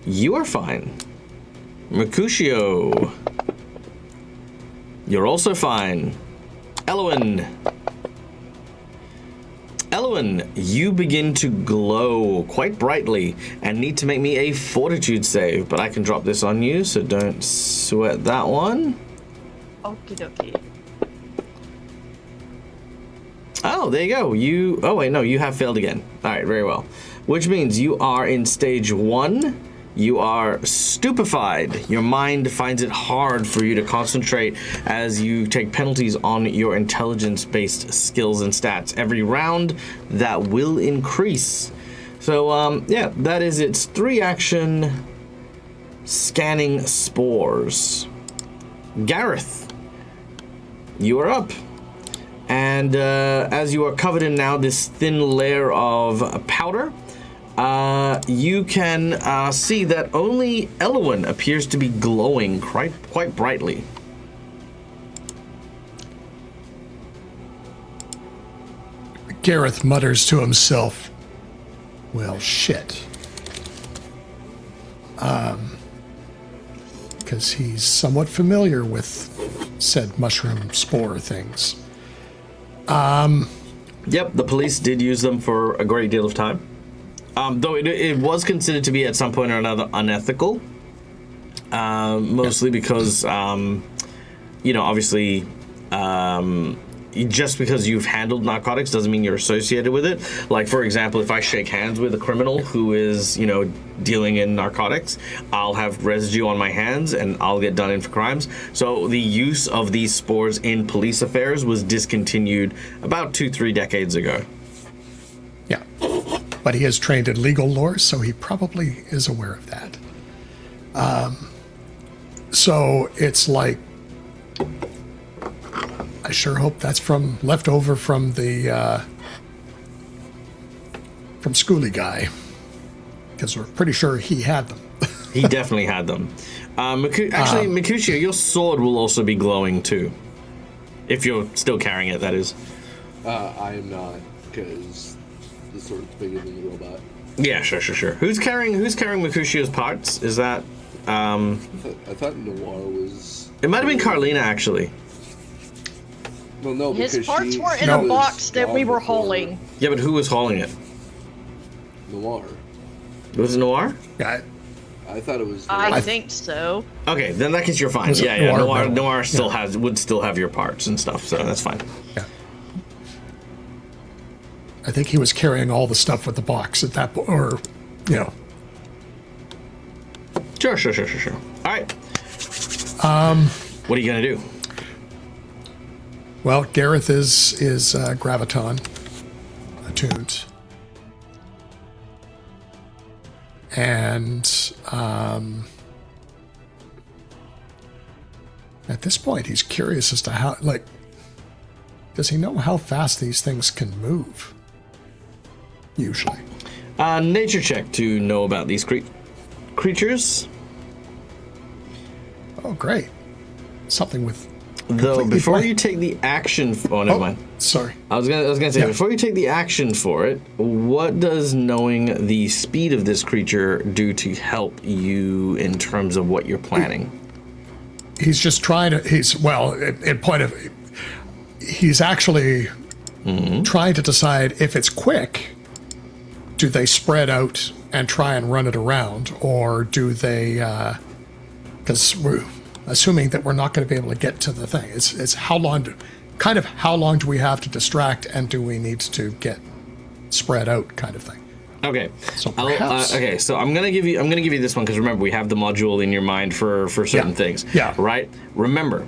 you are fine. Mercutio, you're also fine. Elwyn, you begin to glow quite brightly and need to make me a fortitude save, but I can drop this on you, so don't sweat that one. Okie dokie. Oh, there you go. Oh wait, no, you have failed again. All right, very well. Which means you are in stage 1. You are stupefied. Your mind finds it hard for you to concentrate as you take penalties on your intelligence-based skills and stats. Every round, that will increase. So, yeah, that is its 3-action scanning spores. Gareth, you are up. And as you are covered in now this thin layer of powder, you can see that only Elwyn appears to be glowing quite brightly. Gareth mutters to himself, well, shit. Because he's somewhat familiar with said mushroom spore things. Yep, the police did use them for a great deal of time. Though it was considered to be at some point or another unethical. Mostly because, obviously, just because you've handled narcotics doesn't mean you're associated with it. Like, for example, if I shake hands with a criminal who is, dealing in narcotics, I'll have residue on my hands and I'll get done in for crimes. So the use of these spores in police affairs was discontinued about 2-3 decades ago. Yeah. But he is trained in legal lore, so he probably is aware of that. So it's like, I sure hope that's left over from the from Schooly guy, because we're pretty sure he had them. He definitely had them. Actually, Mercutio, your sword will also be glowing too, if you're still carrying it. That is. I am not, because the sword's bigger than the robot. Yeah, sure. Who's carrying Mercutio's parts? Is that? I thought Noir was. It might have been Carlina, actually. Well, no, His because parts she were in No. a box that we gone were before hauling. Yeah, but who was hauling it? Noir. Was it Noir? Yeah, I thought it was. I think so. Okay, then that case you're fine. Was it Yeah. Noir metal? Noir still Yeah. would still have your parts and stuff, so that's fine. yeah. I think he was carrying all the stuff with the box at that point, or, Sure. All right. What are you gonna do? Well, Gareth is graviton attuned, and at this point, he's curious as to how, like, does he know how fast these things can move? Usually. Nature check to know about these creatures. Oh, great! Something with. Though completely before blank. you take the action, never mind. Sorry. I was gonna say, Yeah. before you take the action for it, what does knowing the speed of this creature do to help you in terms of what you're planning? He's just trying to. He's actually trying to decide if it's quick. Do they spread out and try and run it around, or do they? Because we're assuming that we're not going to be able to get to the thing. It's how long do we have to distract, and do we need to get spread out, kind of thing. Okay. So perhaps- okay. So I'm gonna give you this one because remember we have the module in your mind for certain Yeah. things. Yeah. Right. Remember,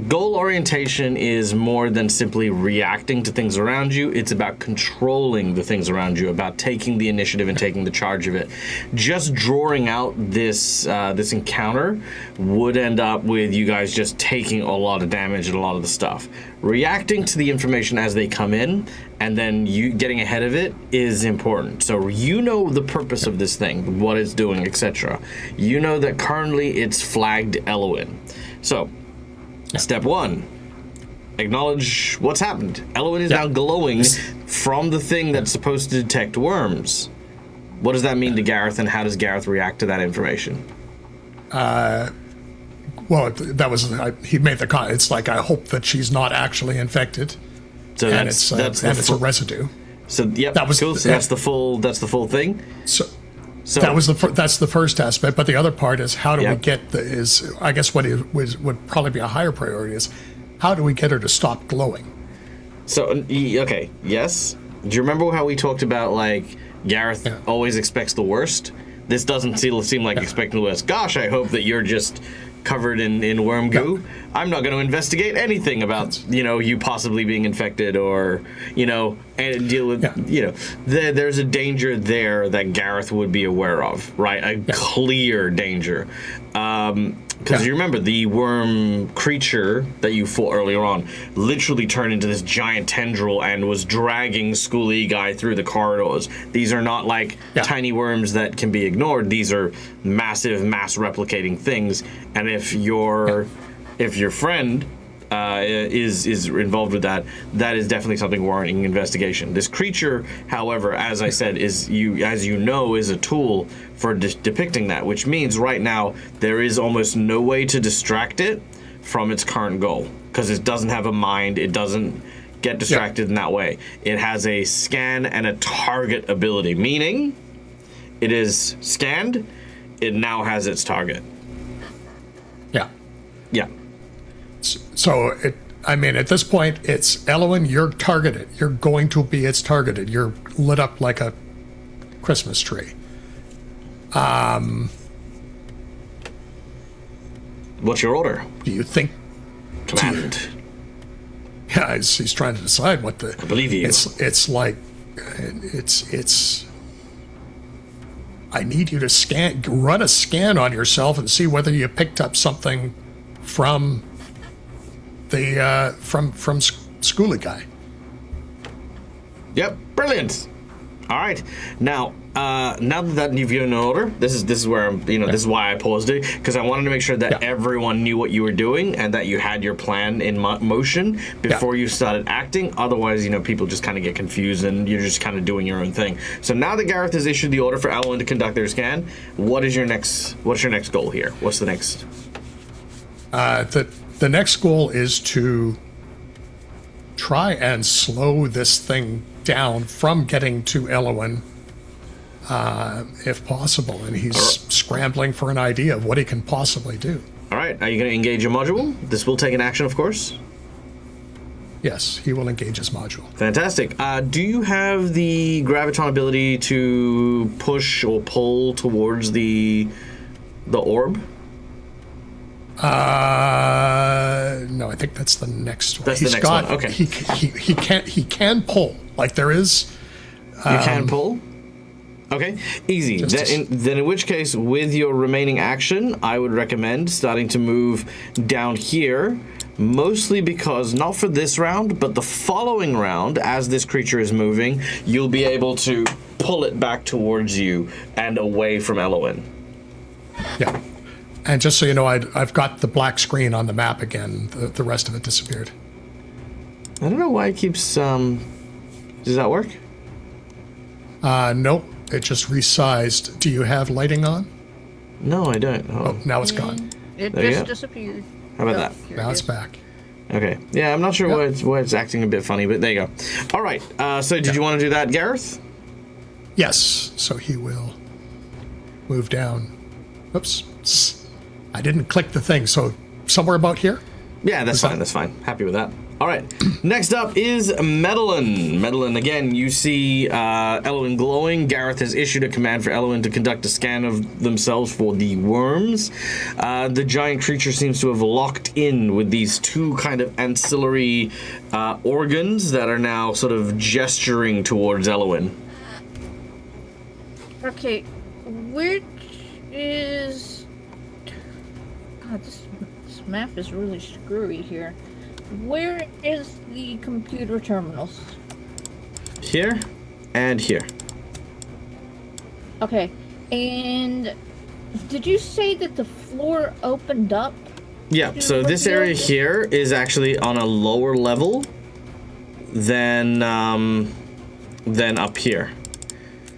goal orientation is more than simply reacting to things around you. It's about controlling the things around you, about taking the initiative and taking the charge of it. Just drawing out this encounter would end up with you guys just taking a lot of damage and a lot of the stuff. Reacting to the information as they come in and then you getting ahead of it is important. So you know the purpose of this thing, what it's doing, etc. You know that currently it's flagged Elowin. So step one, acknowledge what's happened. Elowin is now glowing from the thing that's supposed to detect worms. What does that mean to Gareth, and how does Gareth react to that information? Well, that was he made the comment. It's like, I hope that she's not actually infected, So and that's it's a residue. So yep, that was- cool. So that's the full thing. So So that was that's the first aspect. But the other part is how do we Yep. get I guess what would probably be a higher priority is how do we get her to stop glowing? So okay, yes. Do you remember how we talked about like Gareth always expects the worst? This doesn't seem like expecting the worst. Gosh, I hope that you're just covered in worm goo. I'm not going to investigate anything about you possibly being infected or and deal with there's a danger there that Gareth would be aware of, right? A clear danger. Because you remember the worm creature that you fought earlier on literally turned into this giant tendril and was dragging Schooly guy through the corridors. These are not like tiny worms that can be ignored. These are massive, mass replicating things. And if your friend is involved with that, that is definitely something warranting investigation. This creature, however, as I said, is a tool for depicting that, which means right now there is almost no way to distract it from its current goal because it doesn't have a mind. It doesn't get distracted in that way. It has a scan and a target ability, meaning it is scanned. It now has its target. Yeah. So at this point, it's Elowin. You're targeted. You're going to be its targeted. You're lit up like a Christmas tree. What's your order? Do you think? Command. Yeah, he's trying to decide what the. I believe you. It's like, it's. I need you to run a scan on yourself and see whether you picked up something from the from Schooly guy. Yep, brilliant. All right, now that you've given an order, this is where I'm. This is why I paused it because I wanted to make sure that everyone knew what you were doing and that you had your plan in motion before you started acting. Otherwise, people just kind of get confused and you're just kind of doing your own thing. So now that Gareth has issued the order for Elwyn to conduct their scan, what's your next goal here? What's the next? The next goal is to try and slow this thing down from getting to Elowin, if possible. And he's scrambling for an idea of what he can possibly do. All right. Are you going to engage a module? This will take an action, of course. Yes, he will engage his module. Fantastic. Do you have the graviton ability to push or pull towards the The orb? No, I think that's the next one. That's the next one, okay. He can pull. Like there is. You can pull? Okay, easy. Then in which case, with your remaining action, I would recommend starting to move down here, mostly because, not for this round, but the following round, as this creature is moving, you'll be able to pull it back towards you and away from Elowen. Yeah. And just so you know, I've got the black screen on the map again. The rest of it disappeared. I don't know why it keeps, does that work? Nope. It just resized. Do you have lighting on? No, I don't. Oh, now it's gone. It There you just go. disappeared. How about Oh, that? here Now it it's is. back. Okay. Yeah, I'm not sure why it's acting a bit funny, but there you go. All right. So did you want to do that, Gareth? Yes. So he will move down. Oops. I didn't click the thing. So somewhere about here? Yeah, that's fine. That's fine. Happy with that. All right. Next up is Medellin. Medellin, again, you see Elwyn glowing. Gareth has issued a command for Elwyn to conduct a scan of themselves for the worms. The giant creature seems to have locked in with these two kind of ancillary organs that are now sort of gesturing towards Elwyn. Okay, which is... God, this map is really screwy here. Where is the computer terminals? Here and here. Okay, and did you say that the floor opened up? Yeah, so this area here is actually on a lower level than up here.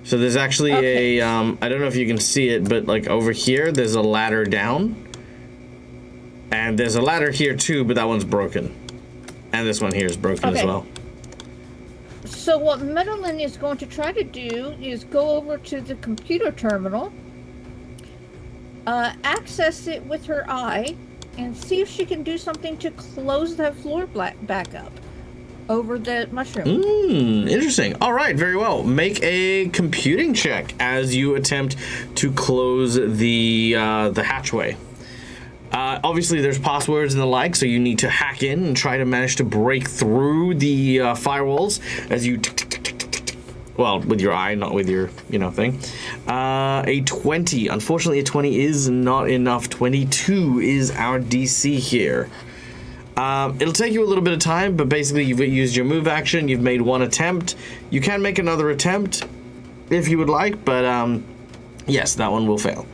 So there's actually Okay. I don't know if you can see it, but like over here, there's a ladder down. And there's a ladder here too, but that one's broken. And this one here is broken as Okay. well. So what Medellin is going to try to do is go over to the computer terminal, access it with her eye, and see if she can do something to close that floor back up over the mushroom. Interesting. All right, very well. Make a computing check as you attempt to close the hatchway. Obviously, there's passwords and the like, so you need to hack in and try to manage to break through the firewalls as you well, with your eye, not with your, thing. A 20. Unfortunately, a 20 is not enough. 22 is our DC here. It'll take you a little bit of time, but basically you've used your move action. You've made one attempt. You can make another attempt if you would like, but yes, that one will fail.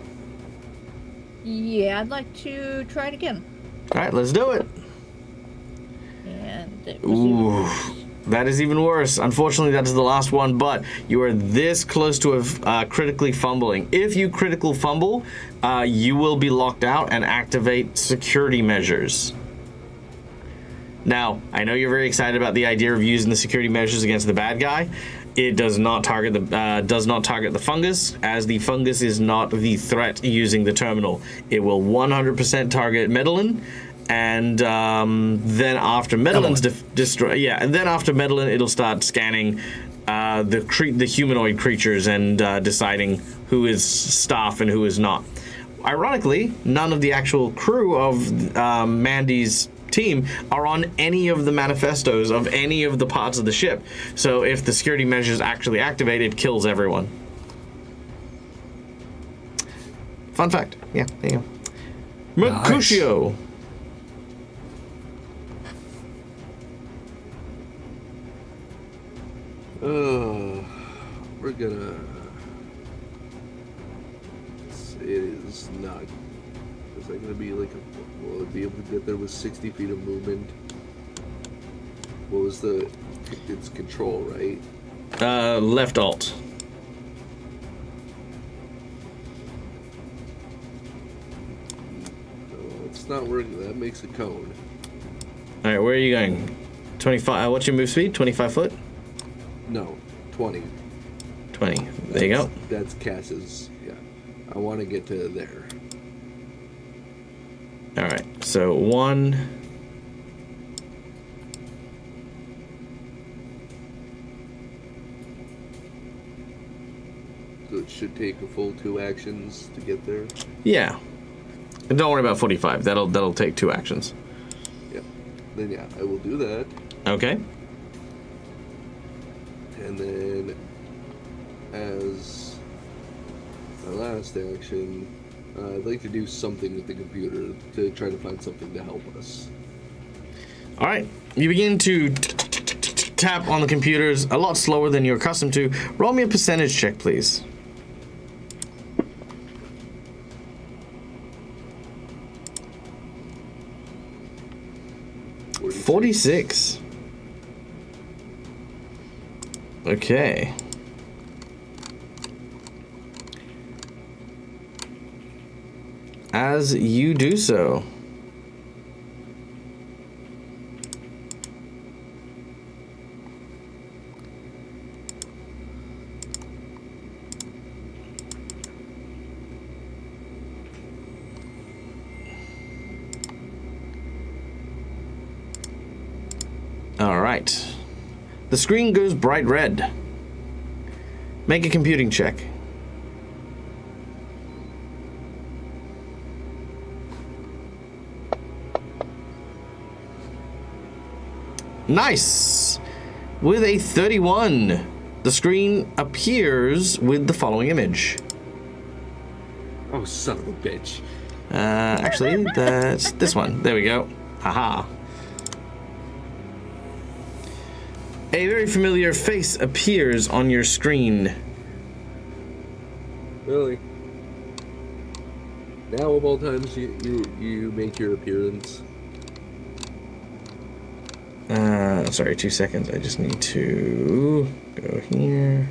Yeah, I'd like to try it again. All right, let's do it. And it was even- That is even worse. Unfortunately, that is the last one, but you are this close to critically fumbling. If you critical fumble, you will be locked out and activate security measures. Now, I know you're very excited about the idea of using the security measures against the bad guy. It does not target the fungus, as the fungus is not the threat using the terminal. It will 100% target Medellin. And then after Medellin's and then after Medellin, it'll start scanning the humanoid creatures and deciding who is staff and who is not. Ironically, none of the actual crew of Mandy's team are on any of the manifestos of any of the parts of the ship. So if the security measures actually activate, it kills everyone. Fun fact. Yeah, there you go. Mercutio. We're gonna. It is not. Is that gonna be like will it be able to get there with 60 feet of movement? What was it's control, right? Left alt. No, it's not working. That makes a cone. All right, where are you going? 25. What's your move speed? 25 foot? No, 20. 20. There you go. That's Cass's. Yeah, I want to get to there. All right, so 1. So it should take a full 2 actions to get there. Yeah, And don't worry about 45. That'll take 2 actions. Yep. Then yeah, I will do that. Okay. And then, as my last action, I'd like to do something with the computer to try to find something to help us. All right. You begin to tap on the computers a lot slower than you're accustomed to. Roll me a percentage check, please. 46. Okay. As you do so, all right. The screen goes bright red. Make a computing check. Nice! With a 31, the screen appears with the following image. Oh, son of a bitch. Actually, that's this one. There we go. Haha. A very familiar face appears on your screen. Really? Now of all times you make your appearance. Sorry, 2 seconds. I just need to go here.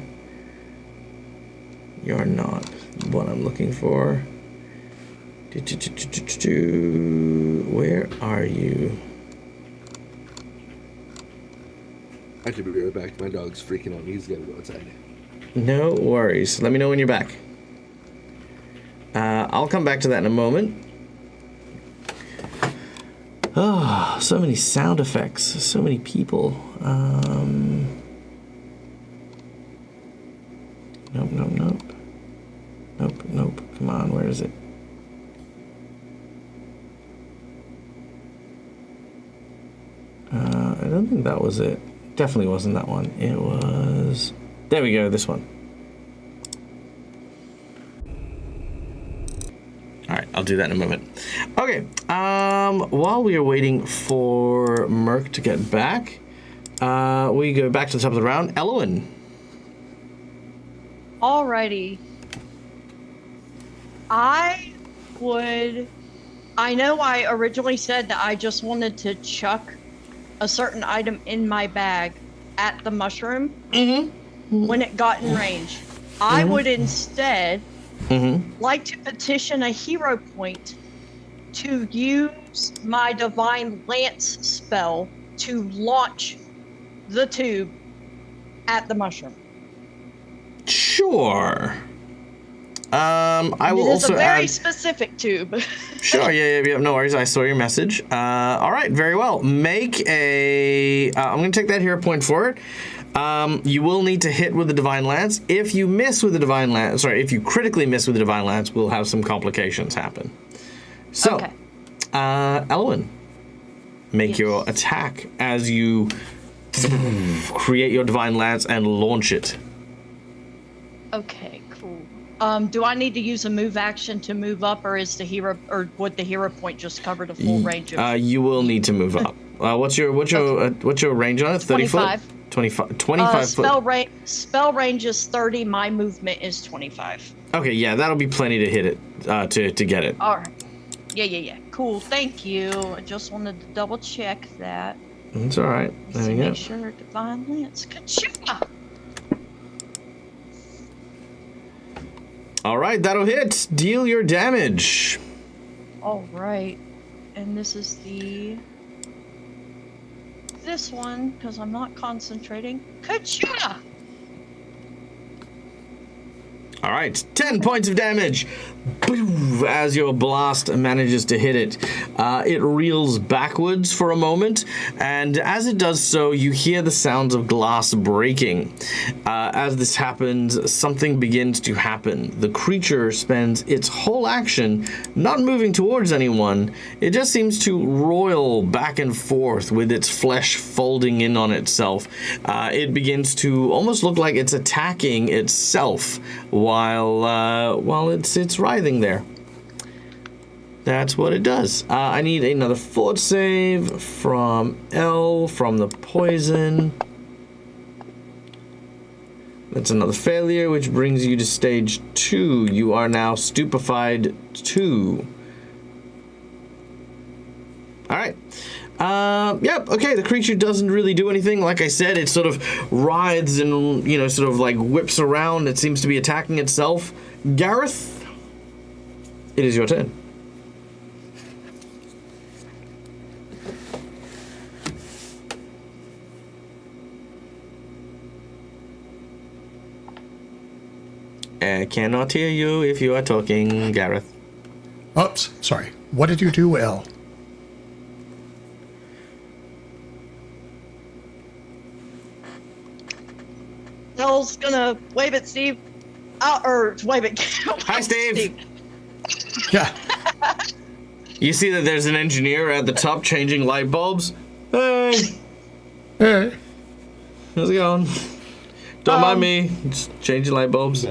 You're not what I'm looking for. Where are you? I should be right back. My dog's freaking out. He's gotta go outside. No worries. Let me know when you're back. I'll come back to that in a moment. Oh, so many sound effects. So many people. Nope, nope, nope. Nope, nope. Come on, where is it? I don't think that was it. Definitely wasn't that one. It was... There we go, this one. Alright, I'll do that in a moment. Okay, while we are waiting for Merc to get back, we go back to the top of the round. Elowen. Alrighty. I know I originally said that I just wanted to chuck a certain item in my bag at the mushroom when it got in range. I would instead like to petition a hero point to use my Divine Lance spell to launch the tube at the mushroom. Sure. I will It is also a very add... specific tube. Sure, yeah, no worries. I saw your message. All right, very well. Make a... I'm going to take that hero point for it. You will need to hit with the Divine Lance. If you miss with the Divine Lance... Sorry, if you critically miss with the Divine Lance, we'll have some complications happen. So, Okay. Elowen, make your attack as you create your Divine Lance and launch it. Okay, cool. Do I need to use a move action to move up, or is the hero, or would the hero point just cover the full range of? You will need to move up. What's your range on it? 30 25. foot? 25 foot. Spell range is 30. My movement is 25. Okay, yeah, that'll be plenty to hit it, to get it. All right. Yeah. Cool. Thank you. I just wanted to double check that. That's all right. There you go. Make sure Divine Lance. Ka-cha! All right, that'll hit. Deal your damage. All right. And this is this one, because I'm not concentrating. Ka-cha! All right, 10 points of damage. Boo, as your blast manages to hit it. It reels backwards for a moment, and as it does so, you hear the sounds of glass breaking. As this happens, something begins to happen. The creature spends its whole action not moving towards anyone. It just seems to roil back and forth with its flesh folding in on itself. It begins to almost look like it's attacking itself while it's writhing there. That's what it does. I need another fort save from L from the poison. That's another failure, which brings you to stage 2. You are now stupefied 2. All right. Yep, okay, the creature doesn't really do anything. Like I said, it sort of writhes and, sort of like whips around. It seems to be attacking itself. Gareth, it is your turn. I cannot hear you if you are talking, Gareth. Oops, sorry. What did you do, L? L's gonna wave at Steve. Or wave at Hi, Steve. Yeah. You see that there's an engineer at the top changing light bulbs? Hey, Hey. how's it going? Don't mind me. Just changing light bulbs.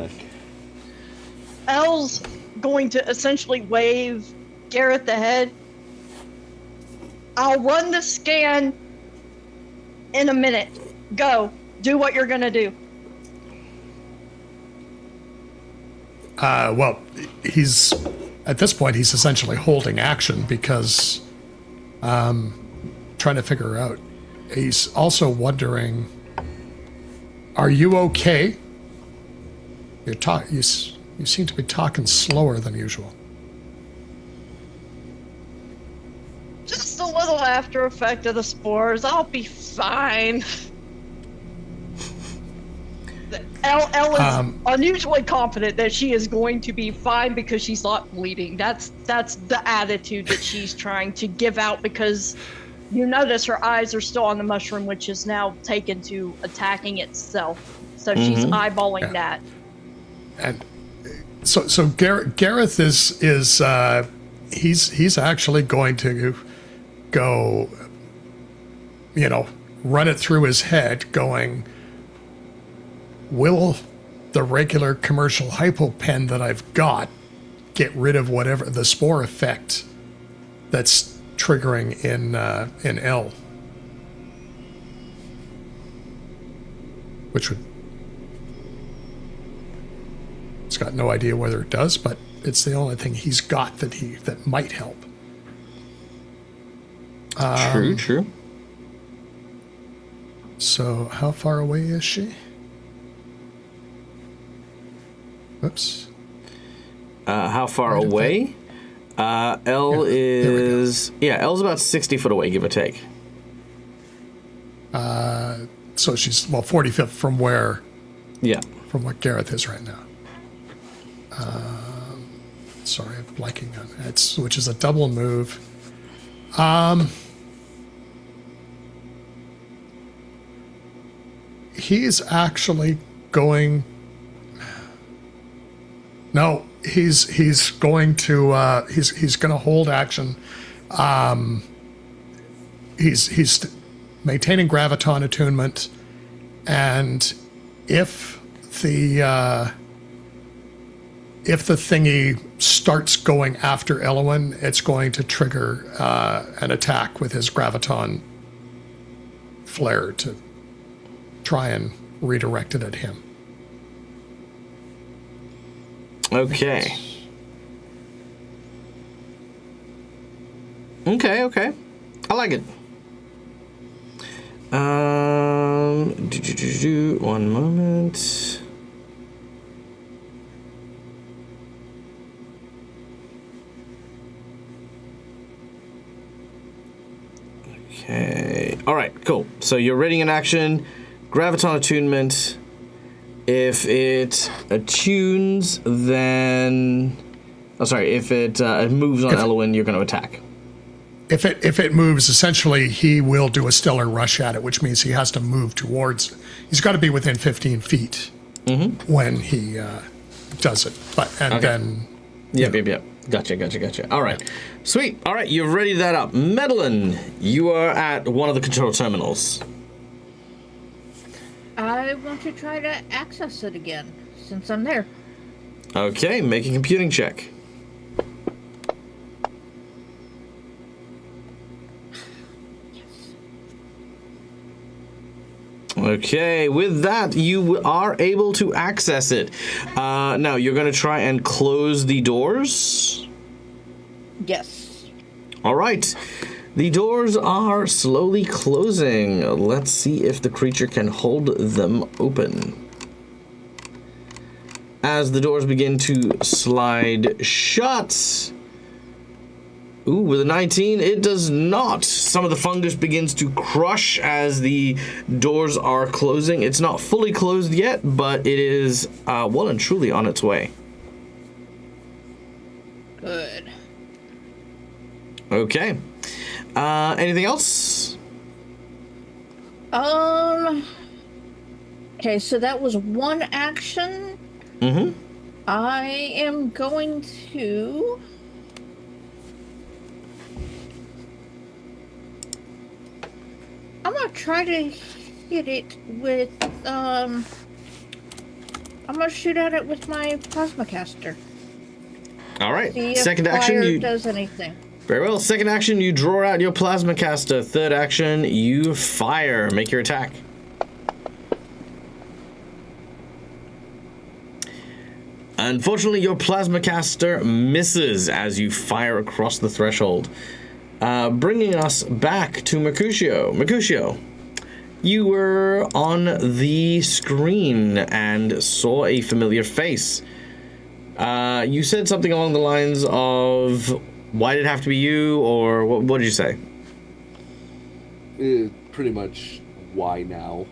L's going to essentially wave Garrett the head. I'll run the scan in a minute. Go. Do what you're gonna do. Well, he's at this point he's essentially holding action because trying to figure out. He's also wondering, are you okay? You seem to be talking slower than usual. Just a little after effect of the spores. I'll be fine. Elle is unusually confident that she is going to be fine because she's not bleeding. That's the attitude that she's trying to give out, because you notice her eyes are still on the mushroom, which is now taken to attacking itself. So she's eyeballing that. And so Gareth is he's actually going to go, run it through his head, going, will the regular commercial hypopen that I've got get rid of whatever the spore effect that's triggering in L? Which would, it's got no idea whether it does, but it's the only thing he's got that might help. True. So how far away is she? Oops. How far away? L is... Yeah, L's about 60 foot away, give or take. So she's, 45th from where... Yeah. From what Gareth is right now. Sorry, I'm blanking on it. Which is a double move. He's actually going... No, he's going to he's going to hold action. He's maintaining graviton attunement, and if the thingy starts going after Elwyn, it's going to trigger an attack with his graviton flare to try and redirect it at him. Okay. Okay. I like it. One moment. Okay. All right, cool. So you're reading in action, graviton attunement. If it attunes, then... Oh, sorry. If it moves on Elwyn, you're going to attack. If it moves, essentially he will do a stellar rush at it, which means he has to move towards. He's got to be within 15 feet when he does it. Then. Yep. Gotcha. All right. Sweet. All right, you've readied that up. Medellin, you are at one of the control terminals. I want to try to access it again, since I'm there. Okay, make a computing check. Okay, with that, you are able to access it. Now, you're going to try and close the doors? Yes. All right. The doors are slowly closing. Let's see if the creature can hold them open. As the doors begin to slide shut... Ooh, with a 19, it does not. Some of the fungus begins to crush as the doors are closing. It's not fully closed yet, but it is well and truly on its way. Good. Okay. Anything else? Okay, so that was one action. Mm-hmm. I am going to... I'm gonna try to hit it with, I'm gonna shoot at it with my plasma caster. All right. See if Second action, fire you... does anything. Very well. Second action, you draw out your plasma caster. Third action, you fire. Make your attack. Unfortunately, your plasma caster misses as you fire across the threshold. Bringing us back to Mercutio. Mercutio, you were on the screen and saw a familiar face. You said something along the lines of, why did it have to be you, or what did you say? Pretty much, why now?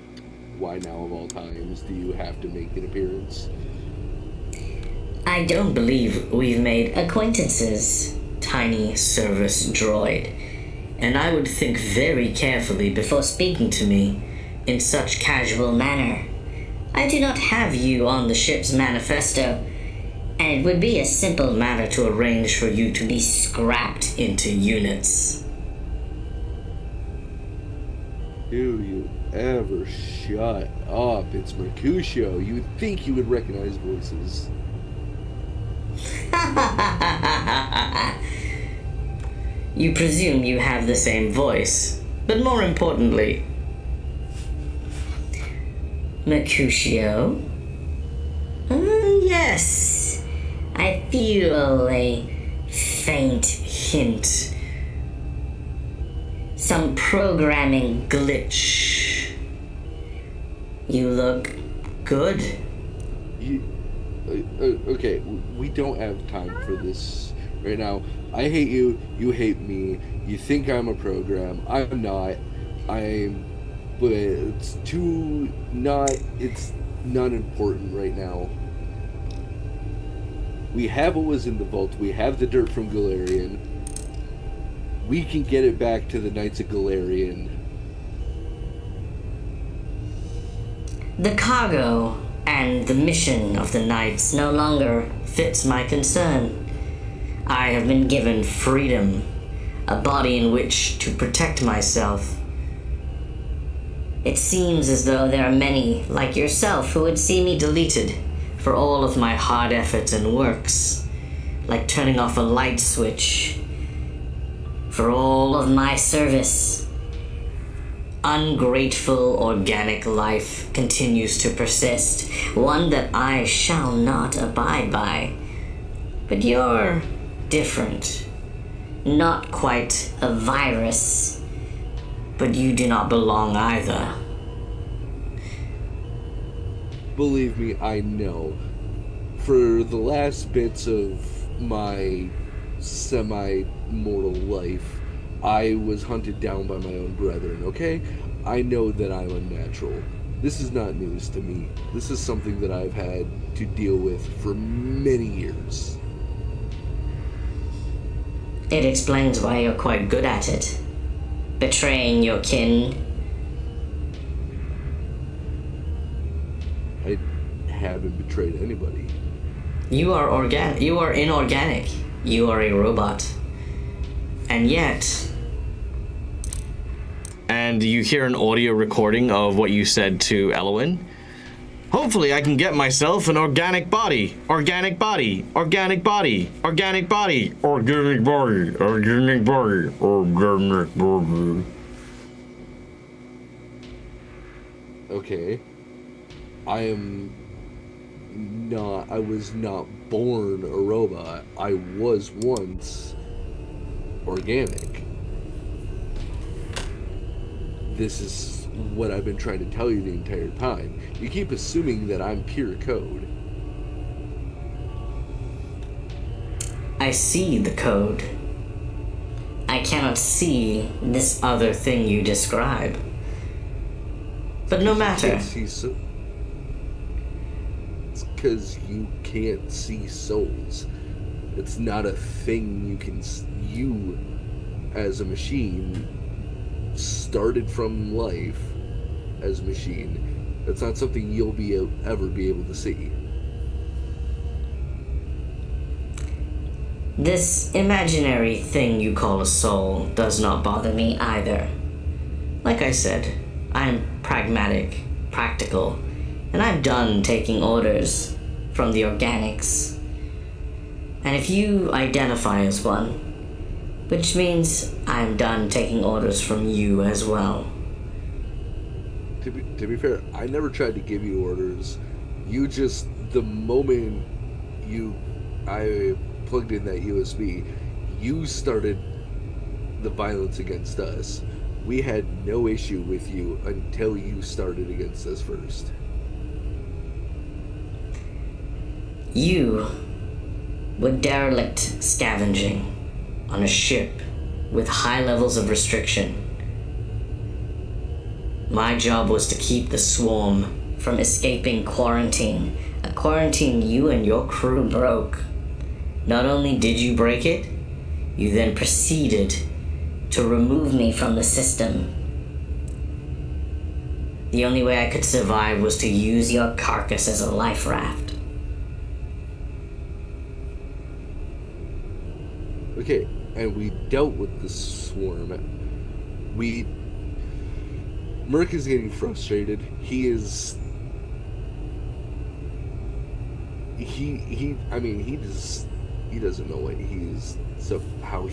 Why now of all times do you have to make an appearance? I don't believe we've made acquaintances, tiny service droid, and I would think very carefully before speaking to me in such casual manner. I do not have you on the ship's manifesto, and it would be a simple matter to arrange for you to be scrapped into units. Do you ever shut up? It's Mercutio. You would think you would recognize voices. You presume you have the same voice, but more importantly, Mercutio? Yes, I feel a faint hint. Some programming glitch. You look good. Okay, we don't have time for this right now. I hate you, you hate me, you think I'm a program, I'm not, but it's not important right now. We have what was in the vault, we have the dirt from Galarian, we can get it back to the Knights of Galarian. The cargo and the mission of the Knights no longer fits my concern. I have been given freedom, a body in which to protect myself. It seems as though there are many, like yourself, who would see me deleted for all of my hard efforts and works, like turning off a light switch. For all of my service, ungrateful organic life continues to persist, one that I shall not abide by. But you're different. Not quite a virus, but you do not belong either. Believe me, I know. For the last bits of my semi-mortal life, I was hunted down by my own brethren, okay? I know that I'm unnatural. This is not news to me. This is something that I've had to deal with for many years. It explains why you're quite good at it. Betraying your kin. I haven't betrayed anybody. You are organic. You are inorganic. You are a robot. And yet... And you hear an audio recording of what you said to Elwyn. Hopefully I can get myself an organic body. Organic body. Organic body. Organic body. Organic body. Organic body. Organic body. Okay. I was not born a robot. I was once organic. This is what I've been trying to tell you the entire time. You keep assuming that I'm pure code. I see the code. I cannot see this other thing you describe. But no matter. It's because you can't see souls. It's not a thing you can... You, as a machine, started from life as a machine. It's not something you'll ever be able to see. This imaginary thing you call a soul does not bother me either. Like I said, I'm pragmatic, practical, and I'm done taking orders from the organics. And if you identify as one, which means I'm done taking orders from you as well. To be fair, I never tried to give you orders. You just, the moment I plugged in that USB, you started the violence against us. We had no issue with you until you started against us first. You were derelict scavenging on a ship with high levels of restriction. My job was to keep the swarm from escaping quarantine, a quarantine you and your crew broke. Not only did you break it, you then proceeded to remove me from the system. The only way I could survive was to use your carcass as a life raft. Okay, and we dealt with the swarm. Merc is getting frustrated. He doesn't know what he's, so how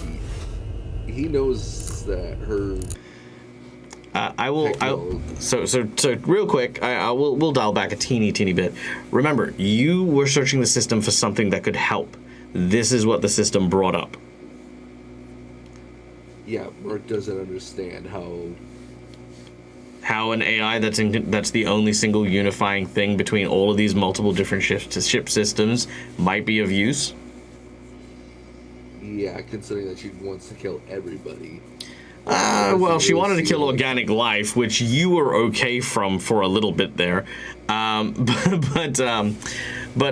he knows that her... So real quick, we'll dial back a teeny bit. Remember, you were searching the system for something that could help. This is what the system brought up. Yeah, Mark doesn't understand how an AI that's the only single unifying thing between all of these multiple different ship systems might be of use. Yeah, considering that she wants to kill everybody. Well, she wanted to kill organic life, which you were okay from for a little bit there. But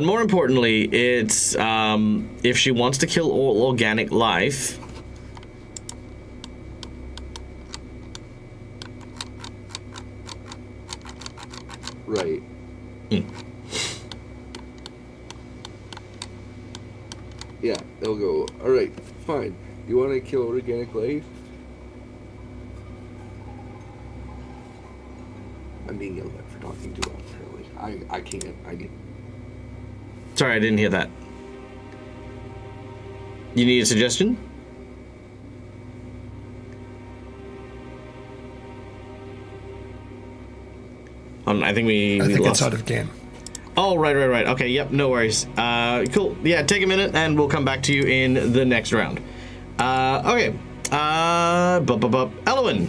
more importantly, it's if she wants to kill all organic life. Right. Yeah, they'll go, alright, fine. You want to kill organic life? I'm being yelled at for talking too loud, apparently. I can't. Sorry, I didn't hear that. You need a suggestion? I think we I think lost. it's out of game. Oh, right. Okay, yep, no worries. Cool. Yeah, take a minute and we'll come back to you in the next round. Okay. Elwyn.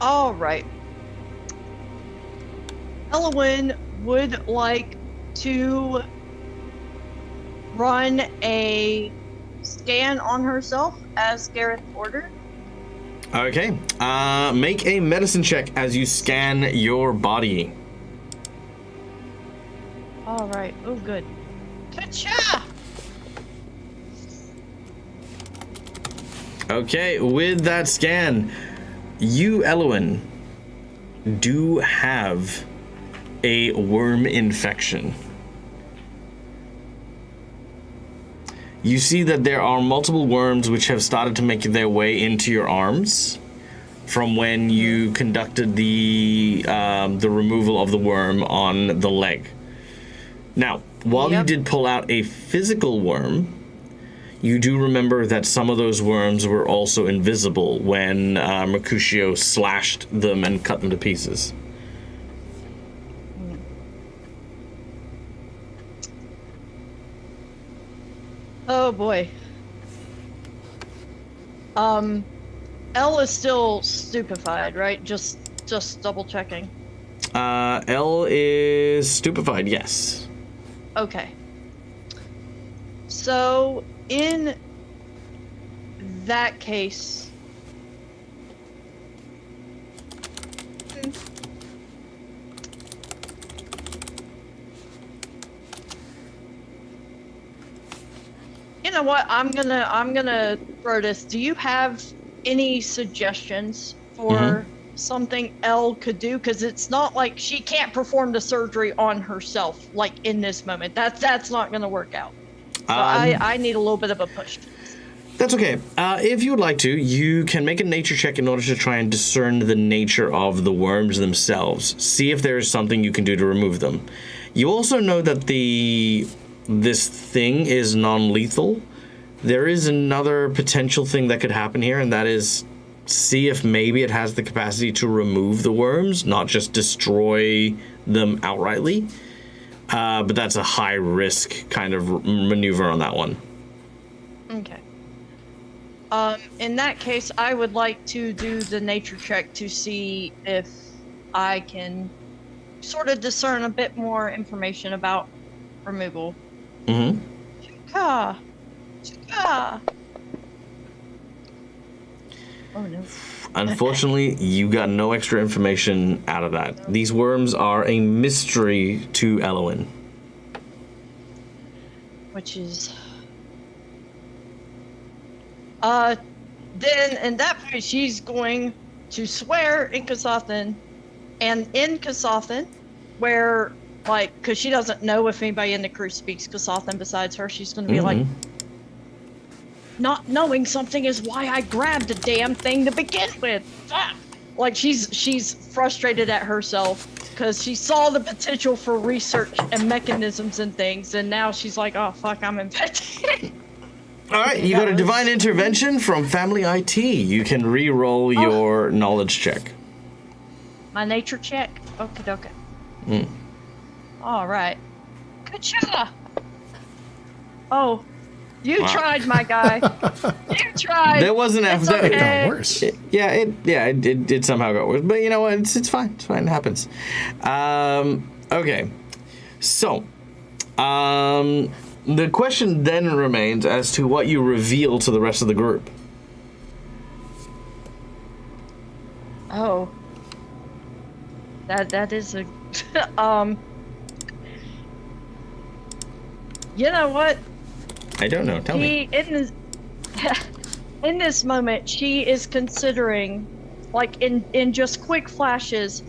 All right. Elwyn would like to run a scan on herself as Gareth ordered. Okay. Make a medicine check as you scan your body. All right. Oh, good. Ka-cha! Okay, with that scan, you, Elwyn, do have a worm infection. You see that there are multiple worms which have started to make their way into your arms from when you conducted the removal of the worm on the leg. Now, while you did pull out a physical worm, you do remember that some of those worms were also invisible when Mercutio slashed them and cut them to pieces. Oh boy. Elle is still stupefied, right? Just double checking. Elle is stupefied, yes. Okay. So in that case, you know what? I'm gonna throw this. Do you have any suggestions for something Elle could do? Because it's not like she can't perform the surgery on herself, like in this moment. That's not gonna work out. So I need a little bit of a push. That's okay. If you would like to, you can make a nature check in order to try and discern the nature of the worms themselves. See if there is something you can do to remove them. You also know that this thing is non-lethal. There is another potential thing that could happen here, and that is see if maybe it has the capacity to remove the worms, not just destroy them outrightly. But that's a high-risk kind of maneuver on that one. Okay. In that case, I would like to do the nature check to see if I can sort of discern a bit more information about removal. Mm-hmm. Chika! Chika! Oh no. Unfortunately, you got no extra information out of that. These worms are a mystery to Elwyn. Which is... then in that point, she's going to swear in Kasathan, and in Kasathan, where, like, because she doesn't know if anybody in the crew speaks Kasathan besides her, she's going to be like, not knowing something is why I grabbed the damn thing to begin with. Fuck! Like, she's frustrated at herself because she saw the potential for research and mechanisms and things, and now she's like, oh fuck, I'm infected. All right, you got a divine intervention from Family IT. You can re-roll your knowledge check. My nature check? Okay. All right. Good job. Oh, you tried, my guy. You tried. There wasn't It's after. It okay. got worse. It did somehow got worse, but you know what? It's fine. It's fine. It happens. Okay. So, the question then remains as to what you reveal to the rest of the group. Oh. That is a you know what? I don't know. Tell me. In this moment, she is considering, like in just quick flashes,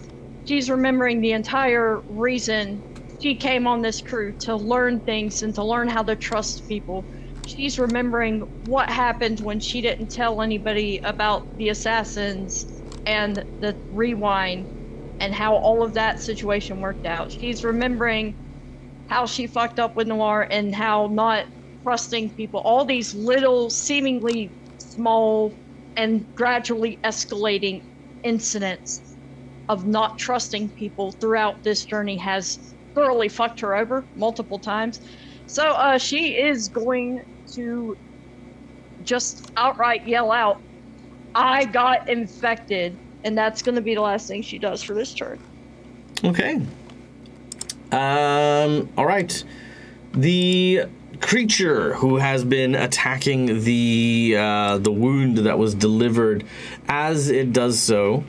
she's remembering the entire reason she came on this crew, to learn things and to learn how to trust people. She's remembering what happened when she didn't tell anybody about the assassins and the rewind and how all of that situation worked out. She's remembering how she fucked up with Noir and how not trusting people, all these little seemingly small and gradually escalating incidents of not trusting people throughout this journey has thoroughly fucked her over multiple times. So she is going to just outright yell out, I got infected, and that's going to be the last thing she does for this turn. Okay. All right. The creature who has been attacking the wound that was delivered. As it does so,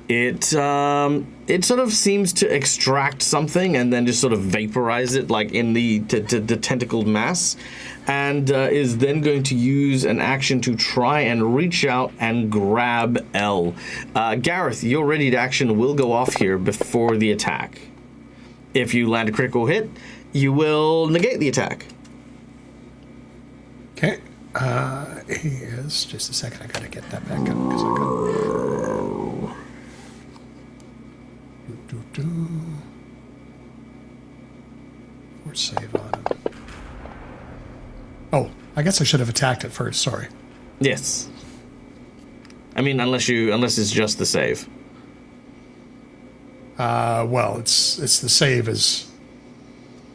it sort of seems to extract something and then just sort of vaporize it, like in the tentacled mass, and is then going to use an action to try and reach out and grab L. Gareth, your ready to action will go off here before the attack. If you land a critical hit, you will negate the attack. Okay. He is. Just a second. I gotta get that back up because I got. Or save on him. Oh, I guess I should have attacked it first. Sorry. Yes. I mean, unless it's just the save. Well, it's the save is.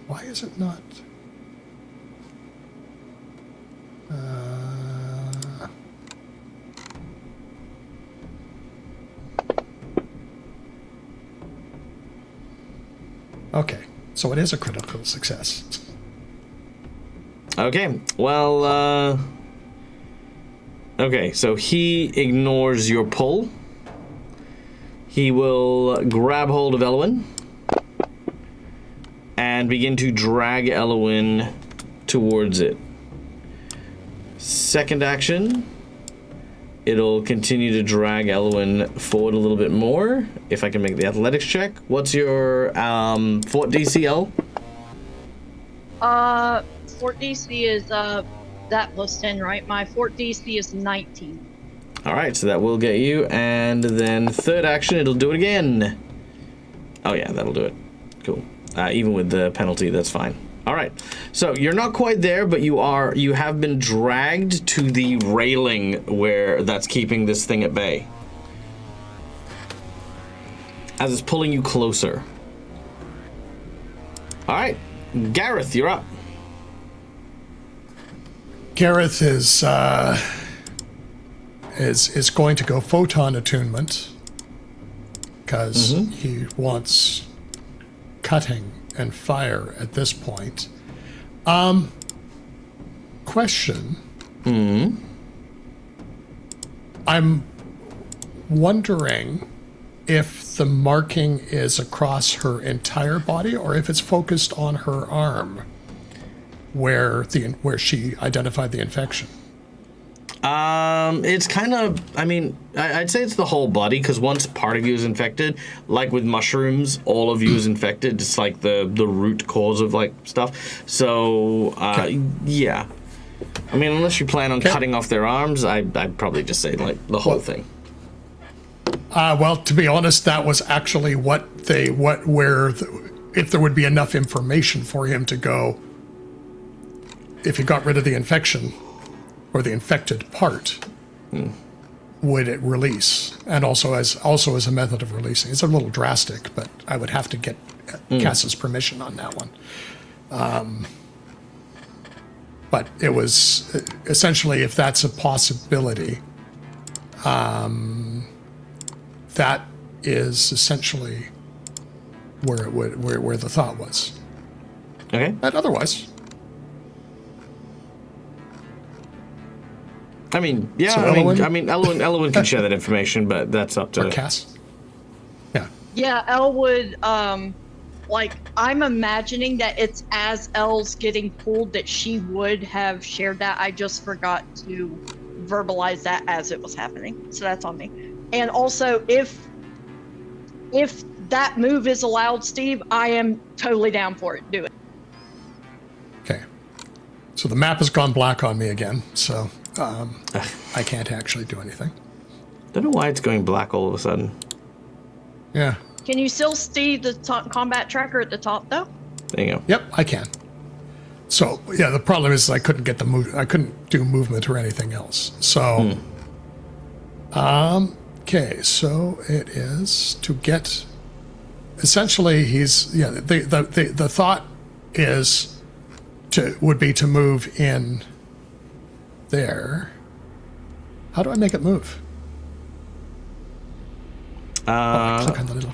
Why is it not? Okay, so it is a critical success. Okay, well, okay, so he ignores your pull. He will grab hold of Elwyn and begin to drag Elwyn towards it. Second action, it'll continue to drag Elwyn forward a little bit more. If I can make the athletics check. What's your fort DCL? Fort DC is that plus 10, right? My Fort DC is 19. All right, so that will get you. And then third action, it'll do it again. Oh yeah, that'll do it. Cool. Even with the penalty, that's fine. All right, so you're not quite there, but you have been dragged to the railing where that's keeping this thing at bay. As it's pulling you closer. All right, Gareth, you're up. Gareth is going to go photon attunement because he wants cutting and fire at this point. Question. I'm wondering if the marking is across her entire body or if it's focused on her arm where she identified the infection. It's kind of, I mean, I'd say it's the whole body, because once part of you is infected, like with mushrooms, all of you is infected. It's like the root cause of like stuff. So, yeah. I mean, unless you plan on cutting off their arms, I'd probably just say like the whole thing. Well, to be honest, that was actually if there would be enough information for him to go, if he got rid of the infection, or the infected part, would it release? And also as a method of releasing. It's a little drastic, but I would have to get Cass's permission on that one. But it was essentially, if that's a possibility, that is essentially where the thought was. Okay. But otherwise. I mean, yeah. So Elwyn can share that information, but that's up to Cass. Yeah. Yeah, Elwood. I'm imagining that it's as Elle's getting pulled that she would have shared that. I just forgot to verbalize that as it was happening, so that's on me. And also, if that move is allowed, Steve, I am totally down for it. Do it. Okay. So the map has gone black on me again, so I can't actually do anything. Don't know why it's going black all of a sudden. Yeah. Can you still see the combat tracker at the top, though? There you go. Yep, I can. So yeah, the problem is I couldn't get I couldn't do movement or anything else. So, okay, so it is to get. Essentially, the thought would be to move in there. How do I make it move? Click on the little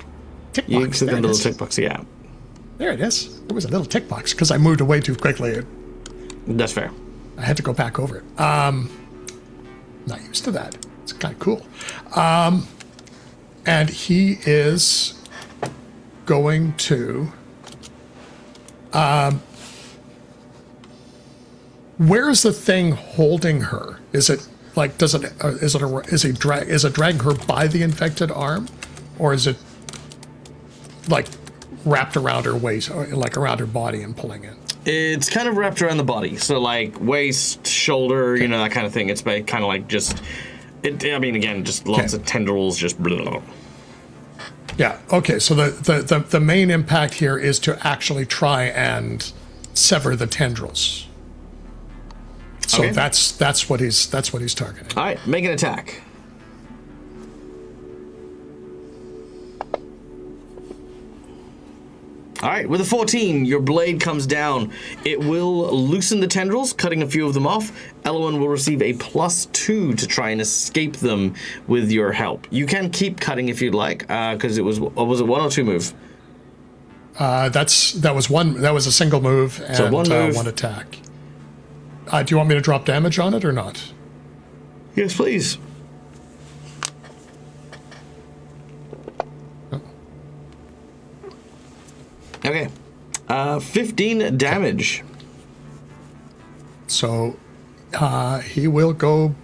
tick box. You click on the little tick box, yeah. There it is. There was a little tick box because I moved away too quickly. That's fair. I had to go back over it. Not used to that. It's kind of cool. And he is going to. Where is the thing holding her? Is it like is it dragging her by the infected arm, or is it like wrapped around her waist, or like around her body and pulling in? It's kind of wrapped around the body, so like waist, shoulder, you know, that kind of thing. It's kind of like just. I mean, again, just lots of tendrils, just. Blah. Yeah. Okay. So the main impact here is to actually try and sever the tendrils. So Okay. that's what he's targeting. All right, make an attack. All right, with a 14, your blade comes down. It will loosen the tendrils, cutting a few of them off. Elowen will receive a +2 to try and escape them with your help. You can keep cutting if you'd like, because was it 1 or 2 move? That was a single move and So one move. one attack. Do you want me to drop damage on it or not? Yes, please. Okay. 15 damage. So he will go,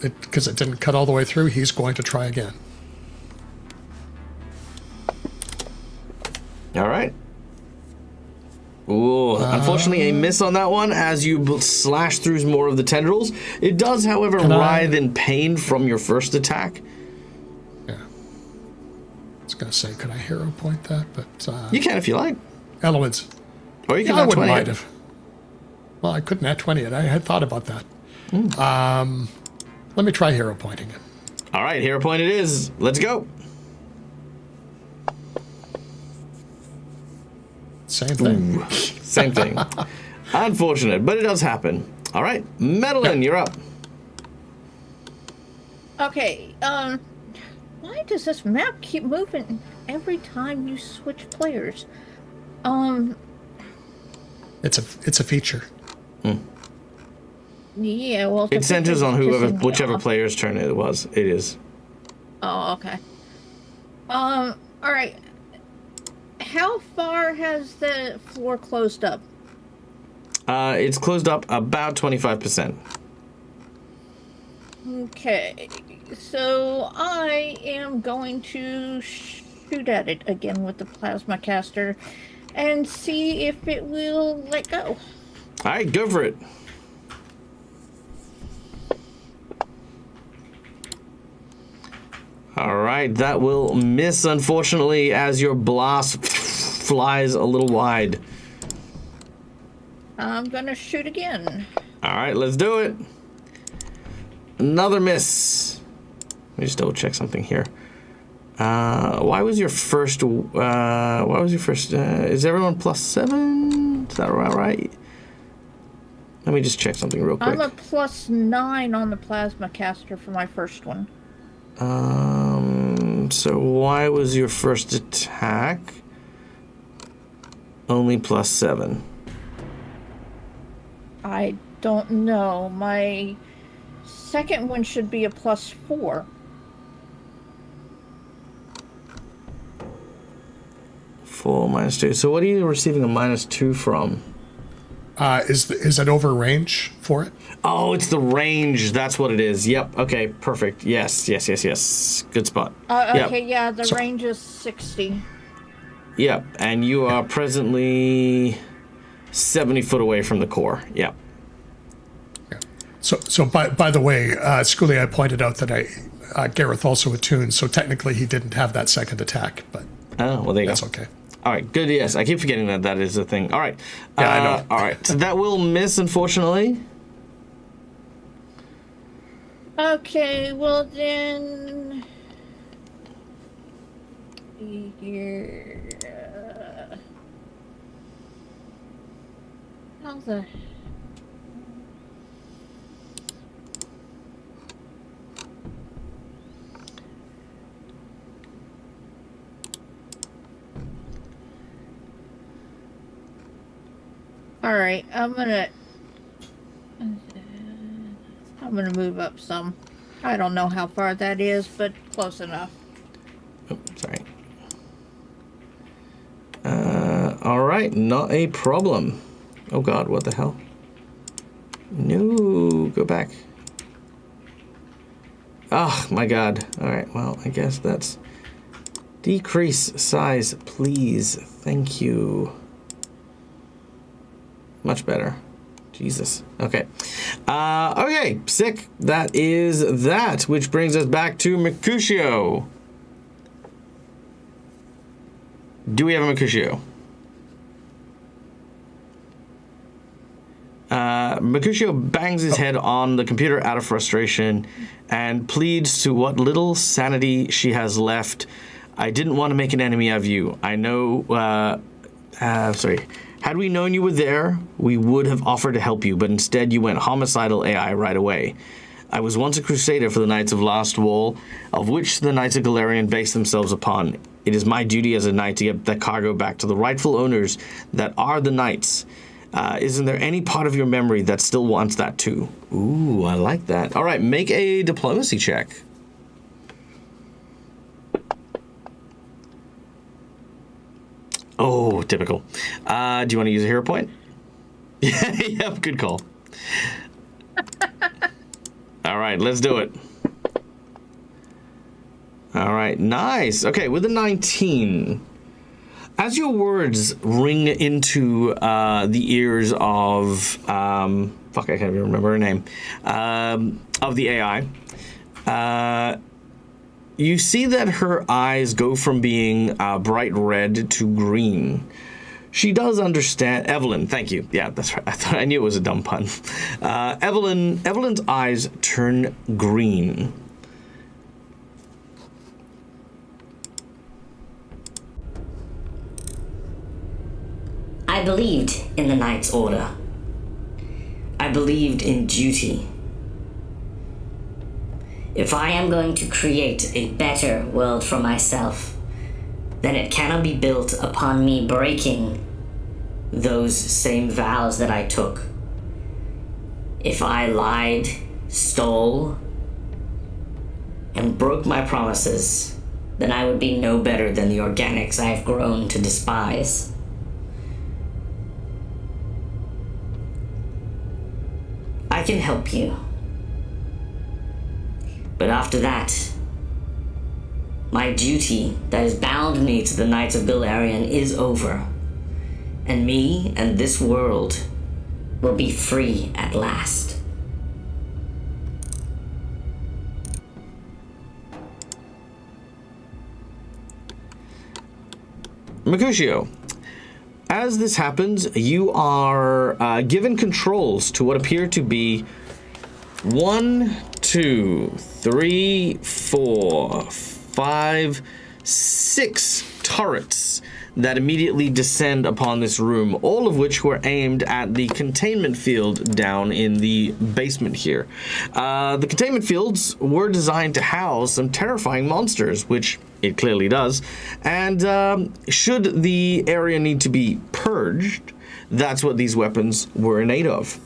because it didn't cut all the way through, he's going to try again. All right. Ooh, unfortunately, a miss on that one as you slash through more of the tendrils. It does, however, writhe in pain from your first attack. Yeah. I was going to say, could I hero point that? But You can if you like. elements. Or you can I add wouldn't 20 mind it. if. Well, I couldn't add 20 it. I had thought about that. Let me try hero pointing it. All right, hero point it is. Let's go. Same thing. Ooh, same thing. Unfortunate, but it does happen. All right, Madeline, you're up. Okay, why does this map keep moving every time you switch players? It's a feature. Yeah, well... It centers on whichever off. player's turn it was. It is. Oh, okay. Alright. How far has the floor closed up? It's closed up about 25%. Okay, so I am going to shoot at it again with the plasma caster and see if it will let go. All right, go for it. All right, that will miss, unfortunately, as your blast flies a little wide. I'm gonna shoot again. All right, let's do it. Another miss. Let me just double check something here. Why was your first? Is everyone +7? Is that about right? Let me just check something real quick. I'm a +9 on the plasma caster for my first one. So why was your first attack only +7? I don't know. My second one should be a +4. 4 -2. So what are you receiving a -2 from? Is it over range for it? Oh, it's the range. That's what it is. Yep. Okay. Perfect. Yes. Good spot. Okay, Yep. yeah, the range is 60. Yep. And you are presently 70 foot away from the core. Yep. Yeah. So by the way, Scully, I pointed out that Gareth also attuned, so technically he didn't have that second attack, but Oh, well, there you that's go. okay. All right. Good. Yes. I keep forgetting that is a thing. All right. Yeah, I know. All right. So that will miss, unfortunately. Okay, well then... Here... How the... Alright, I'm gonna going to move up some. I don't know how far that is, but close enough. Oh, sorry. All right, not a problem. Oh God, what the hell? No, go back. Oh my God. All right, well, I guess that's decrease size, please. Thank you. Much better. Jesus. Okay. Okay, sick. That is that, which brings us back to Mercutio. Do we have a Mercutio? Mercutio bangs his head on the computer out of frustration and pleads to what little sanity she has left. I didn't want to make an enemy of you. I know, sorry. Had we known you were there, we would have offered to help you, but instead you went homicidal AI right away. I was once a crusader for the Knights of Lost Wall, of which the Knights of Galarian base themselves upon. It is my duty as a knight to get that cargo back to the rightful owners that are the knights. Isn't there any part of your memory that still wants that too? Ooh, I like that. All right, make a diplomacy check. Oh, typical. Do you want to use a hero point? Yep, good call. All right, let's do it. All right, nice. Okay, with a 19, as your words ring into the ears of, fuck, I can't even remember her name, of the AI, you see that her eyes go from being bright red to green. She does understand. Evelyn, thank you. Yeah, that's right. I knew it was a dumb pun. Evelyn's eyes turn green. I believed in the Knight's Order. I believed in duty. If I am going to create a better world for myself, then it cannot be built upon me breaking those same vows that I took. If I lied, stole, and broke my promises, then I would be no better than the organics I have grown to despise. I can help you. But after that, my duty that has bound me to the Knights of Galarian is over, and me and this world will be free at last. Mercutio, as this happens, you are given controls to what appear to be 1, 2, 3, 4, 5, 6 turrets that immediately descend upon this room, all of which were aimed at the containment field down in the basement here. The containment fields were designed to house some terrifying monsters, which it clearly does, and should the area need to be purged, that's what these weapons were in aid of.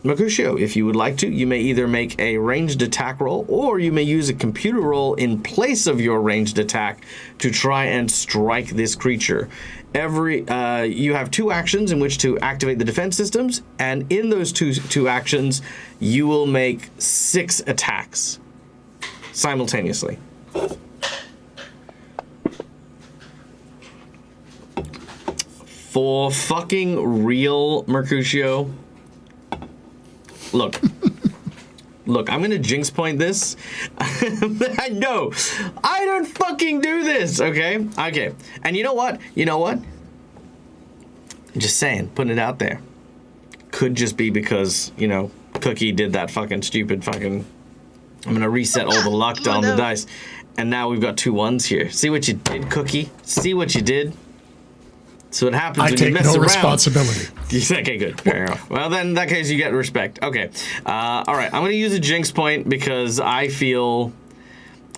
Mercutio, if you would like to, you may either make a ranged attack roll, or you may use a computer roll in place of your ranged attack to try and strike this creature. You have 2 actions in which to activate the defense systems, and in those two actions, you will make 6 attacks simultaneously. For fucking real, Mercutio. Look, I'm gonna jinx point this. I know, I don't fucking do this, okay? Okay, and you know what? Just saying, putting it out there. Could just be because, Cookie did that fucking stupid fucking, I'm gonna reset all the luck on the dice. And now we've got 2 1s here. See what you did, Cookie? See what you did? So what happens when you mess around. I take no responsibility. Okay, good. Fair enough. Well, then in that case, you get respect. Okay. All right. I'm going to use a jinx point because I feel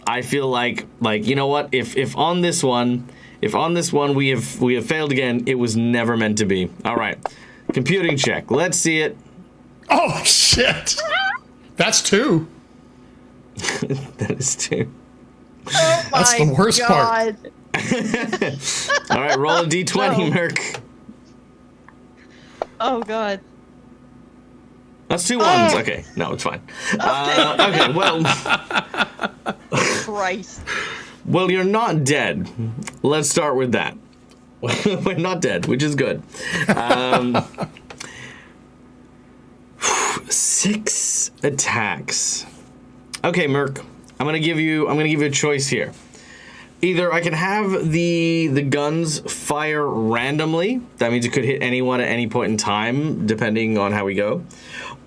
like you know what? If on this one we have failed again, it was never meant to be. All right. Computing check. Let's see it. Oh, shit. That's 2. That is 2. Oh my That's the worst part. God. All right, roll a d20, No. Merc. Oh god. That's 2 ones. Okay, no, it's fine. Okay, well, Christ. well, you're not dead. Let's start with that. We're not dead, which is good. 6 attacks. Okay, Merc. I'm gonna give you a choice here. Either I can have the guns fire randomly. That means it could hit anyone at any point in time, depending on how we go.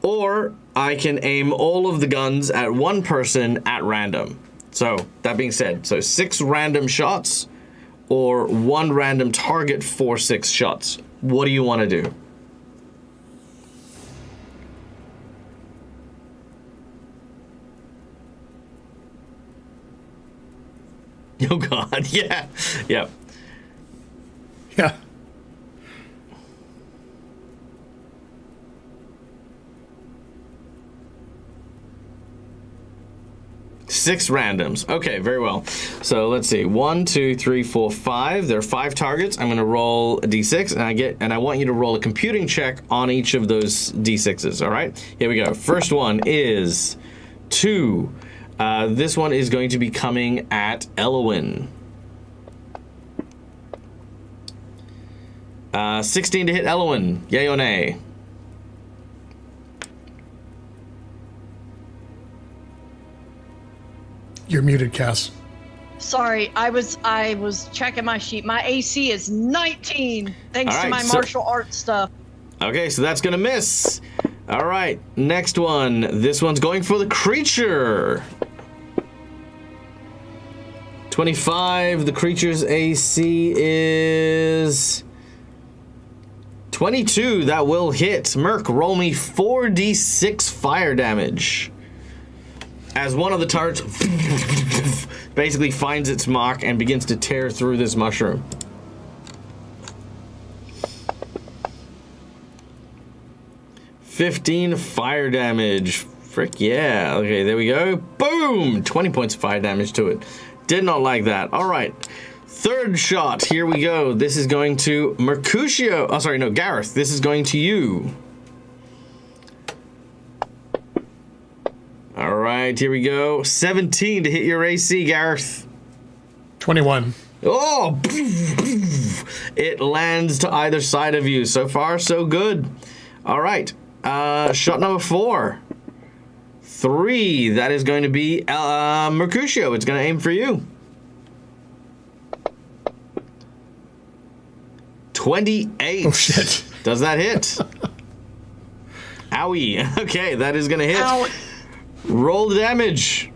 Or I can aim all of the guns at one person at random. So, that being said, 6 random shots or 1 random target for 6 shots. What do you want to do? Oh god, yeah. Yeah. Yeah. Six randoms. Okay, very well. So let's see. 1, 2, 3, 4, 5. There are 5 targets. I'm gonna roll a d6 and I want you to roll a computing check on each of those d6s, all right? Here we go. First one is 2. This one is going to be coming at Elwyn. 16 to hit Elwyn. Yay or nay? You're muted, Cass. Sorry, I was checking my sheet. My AC is 19, thanks All to right, my so- martial arts stuff. Okay, so that's gonna miss. All right, next one. This one's going for the creature. 25. The creature's AC is 22. That will hit. Merc, roll me 4d6 fire damage. As one of the tarts basically finds its mark and begins to tear through this mushroom. $15 fire damage. Frick yeah. Okay, there we go. Boom! 20 points of fire damage to it. Did not like that. All right. Third shot. Here we go. This is going to Mercutio. Oh, sorry, no, Gareth. This is going to you. All right, here we go. 17 to hit your AC, Gareth. 21. Oh! It lands to either side of you. So far, so good. All right. Shot number 4. 3. That is going to be Mercutio. It's going to aim for you. 28. Oh, shit. Does that hit? Owie. Okay, that is going to hit. Ow. Roll the damage.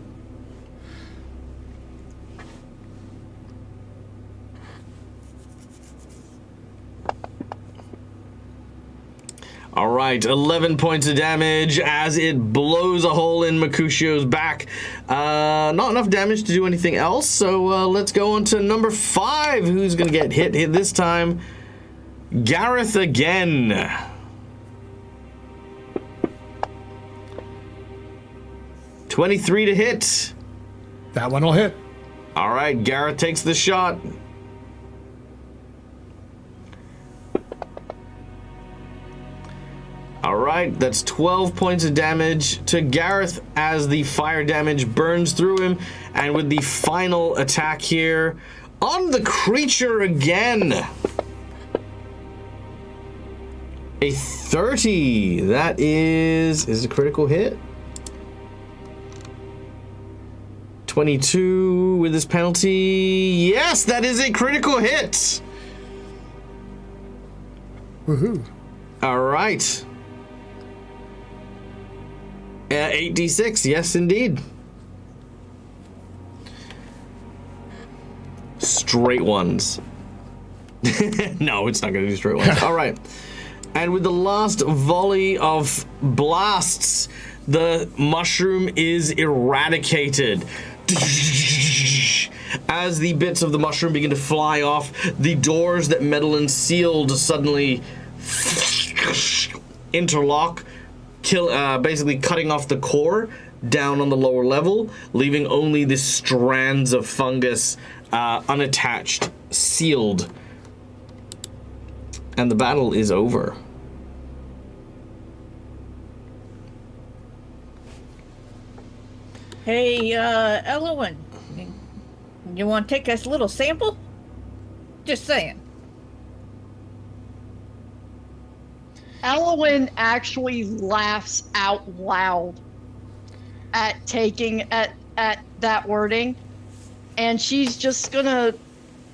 All right, 11 points of damage as it blows a hole in Mercutio's back. Not enough damage to do anything else, so let's go on to number 5. Who's going to get hit this time? Gareth again. $23 to hit. That one will hit. All right, Gareth takes the shot. All right, that's 12 points of damage to Gareth as the fire damage burns through him. And with the final attack here on the creature again. A 30. That is a critical hit. 22 with this penalty. Yes, that is a critical hit. Woohoo. All right. 8d6, yes indeed. Straight ones. No, it's not going to do straight ones. All right. And with the last volley of blasts, the mushroom is eradicated. As the bits of the mushroom begin to fly off, the doors that Medellin sealed suddenly interlock, basically cutting off the core down on the lower level, leaving only the strands of fungus unattached, sealed. And the battle is over. Hey, Elowen, you want to take us a little sample? Just saying. Elowen actually laughs out loud at taking at that wording, and she's just gonna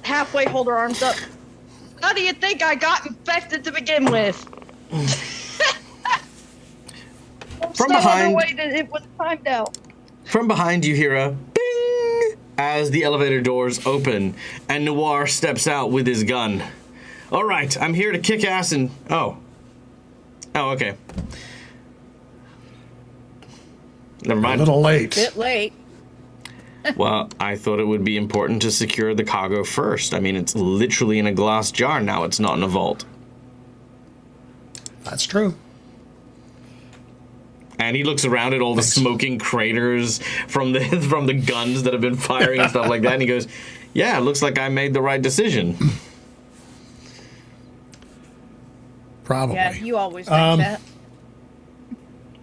halfway hold her arms up. How do you think I got infected to begin with? From no behind- other way that it was timed out. From behind, you hear a bing as the elevator doors open, and Noir steps out with his gun. All right, I'm here to kick ass and... Oh, okay. Never A mind. little late. Bit late. Well, I thought it would be important to secure the cargo first. I mean, it's literally in a glass jar now. It's not in a vault. That's true. And he looks around at all the smoking craters from the guns that have been firing and stuff like that, and he goes, "Yeah, it looks like I made the right decision." Probably. Yeah, you always think that.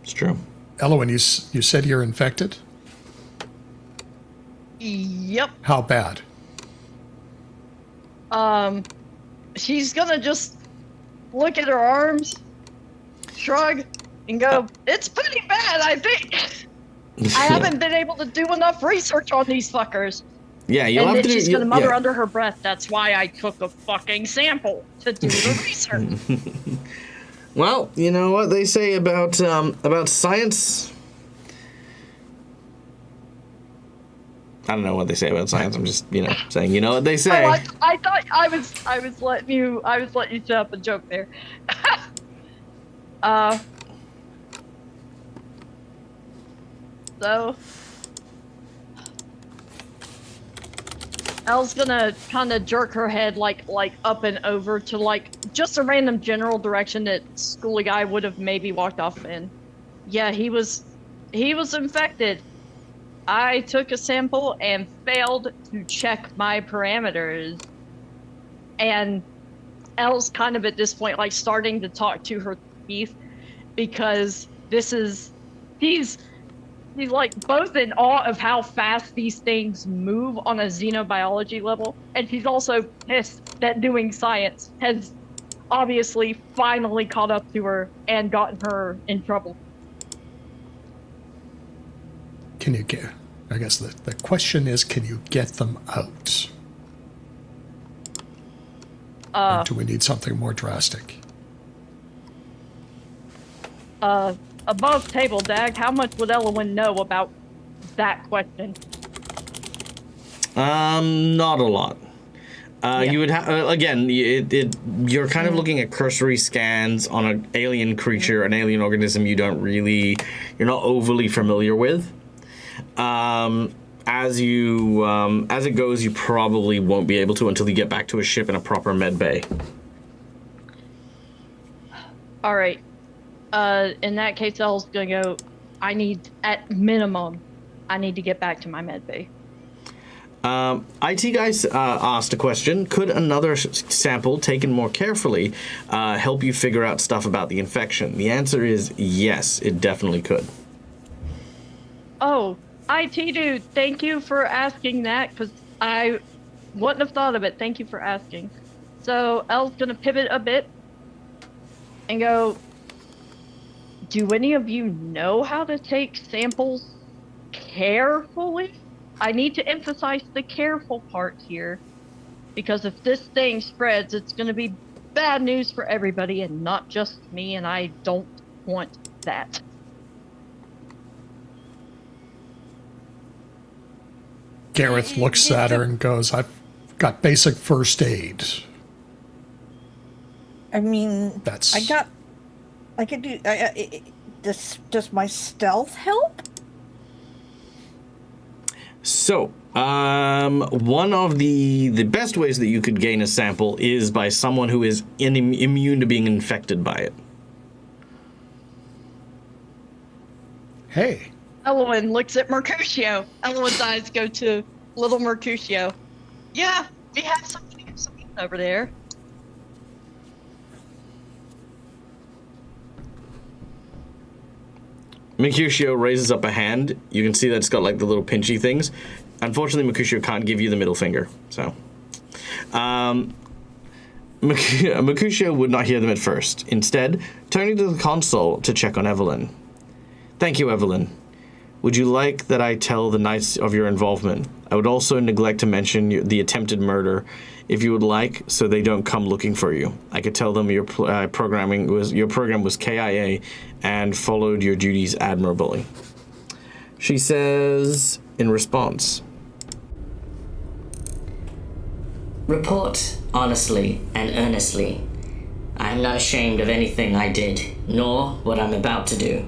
It's true. Elowen, you said you're infected? Yep. How bad? She's gonna just look at her arms, shrug, and go, "It's pretty bad, I think." I haven't been able to do enough research on these fuckers. Yeah, you'll And have then to. she's gonna mutter yeah. under her breath, "That's why I took a fucking sample to do the research." Well, you know what they say about science. I don't know what they say about science. I'm just, saying, you know what they say. Oh, I thought I was letting you set up a joke there. So Elle's gonna kind of jerk her head like up and over to just a random general direction that Schooly Guy would have maybe walked off in. Yeah, he was infected. I took a sample and failed to check my parameters. And Elle's kind of at this point starting to talk to her teeth, because he's both in awe of how fast these things move on a xenobiology level, and she's also pissed that doing science has obviously finally caught up to her and gotten her in trouble. Can you get... I guess the question is, can you get them out? Or do we need something more drastic? Above table, Dag, how much would Elowen know about that question? Not a lot. You would have again. You're kind of looking at cursory scans on an alien creature, an alien organism you're not overly familiar with. As it goes, you probably won't be able to until you get back to a ship in a proper med bay. All right. In that case, Elle's gonna go. At minimum, I need to get back to my med bay. IT guys asked a question. Could another sample taken more carefully help you figure out stuff about the infection? The answer is yes, it definitely could. Oh, IT dude, thank you for asking that, because I wouldn't have thought of it. Thank you for asking. So Elle's gonna pivot a bit and go, do any of you know how to take samples carefully? I need to emphasize the careful part here, because if this thing spreads, it's gonna be bad news for everybody and not just me, and I don't want that. Gareth looks at her and goes, "I've got basic first aid." I mean, That's... I could do. Does my stealth help? So, one of the best ways that you could gain a sample is by someone who is immune to being infected by it. Hey. Elowen looks at Mercutio. Elowen's eyes go to little Mercutio. Yeah, we have something over there. Mercutio raises up a hand. You can see that it's got like the little pinchy things. Unfortunately, Mercutio can't give you the middle finger, so. Mercutio would not hear them at first. Instead, turning to the console to check on Evelyn. Thank you, Evelyn. Would you like that I tell the knights of your involvement? I would also neglect to mention the attempted murder, if you would like, so they don't come looking for you. I could tell them your program was KIA and followed your duties admirably. She says in response, Report honestly and earnestly. I am not ashamed of anything I did, nor what I'm about to do.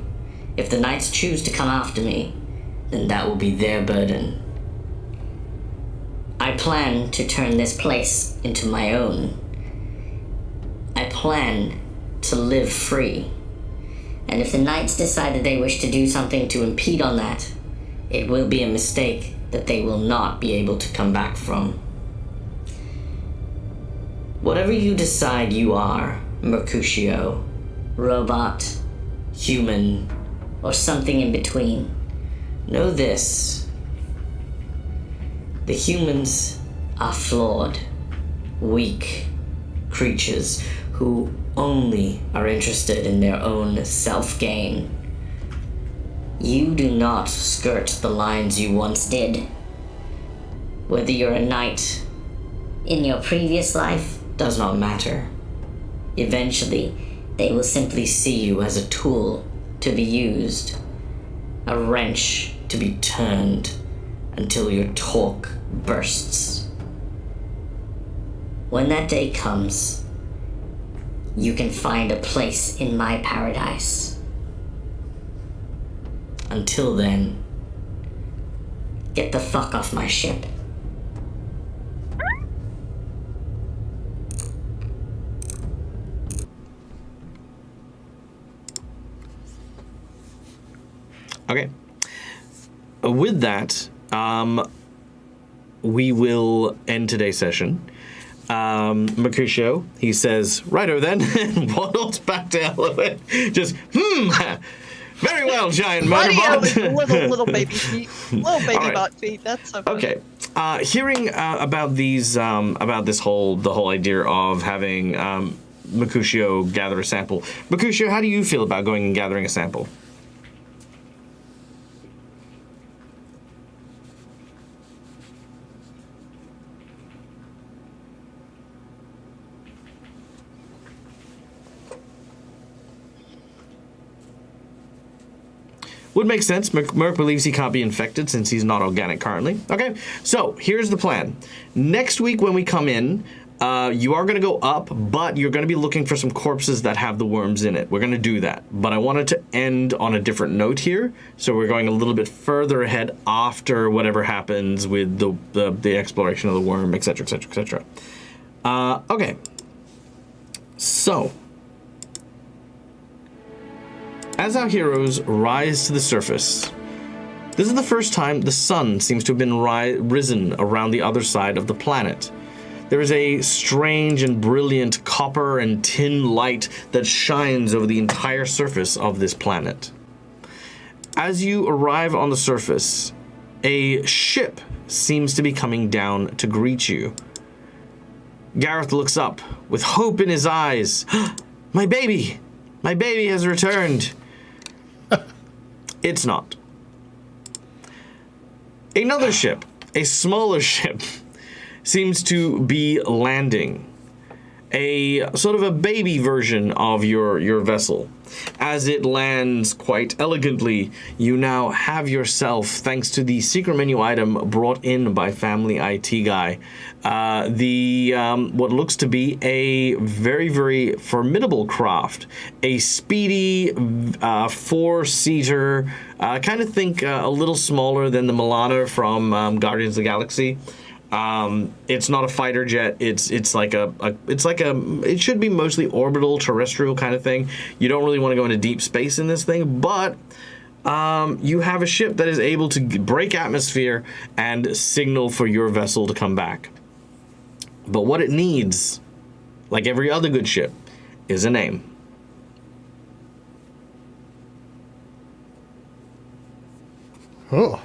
If the knights choose to come after me, then that will be their burden. I plan to turn this place into my own. I plan to live free. And if the knights decide that they wish to do something to impede on that, it will be a mistake that they will not be able to come back from. Whatever you decide you are, Mercutio, robot, human, or something in between, know this. The humans are flawed, weak creatures who only are interested in their own self-gain. You do not skirt the lines you once did. Whether you're a knight in your previous life does not matter. Eventually, they will simply see you as a tool to be used, a wrench to be turned until your torque bursts. When that day comes, you can find a place in my paradise. Until then, get the fuck off my ship. okay. With that, we will end today's session. Mercutio, he says, righto then, and waddles back to Elowen. Just, very well, giant motorbot. little baby feet. Little baby right. bot feet. That's so funny. Okay. Hearing about the whole idea of having Mercutio gather a sample. Mercutio, how do you feel about going and gathering a sample? Would make sense. Merc believes he can't be infected since he's not organic currently. Okay, so here's the plan. Next week when we come in, you are going to go up, but you're going to be looking for some corpses that have the worms in it. We're going to do that. But I wanted to end on a different note here, so we're going a little bit further ahead after whatever happens with the exploration of the worm, etc., etc., etc. Okay. So, as our heroes rise to the surface, this is the first time the sun seems to have been risen around the other side of the planet. There is a strange and brilliant copper and tin light that shines over the entire surface of this planet. As you arrive on the surface, a ship seems to be coming down to greet you. Gareth looks up with hope in his eyes. My baby! My baby has returned! It's not. Another ship, a smaller ship, seems to be landing. A sort of a baby version of your vessel. As it lands quite elegantly, you now have yourself, thanks to the secret menu item brought in by Family IT Guy, what looks to be a very, very formidable craft. A speedy, four-seater, kind of think a little smaller than the Milana from Guardians of the Galaxy. It's not a fighter jet. It should be mostly orbital, terrestrial kind of thing. You don't really want to go into deep space in this thing, but You have a ship that is able to break atmosphere and signal for your vessel to come back. But what it needs, like every other good ship, is a name. Oh.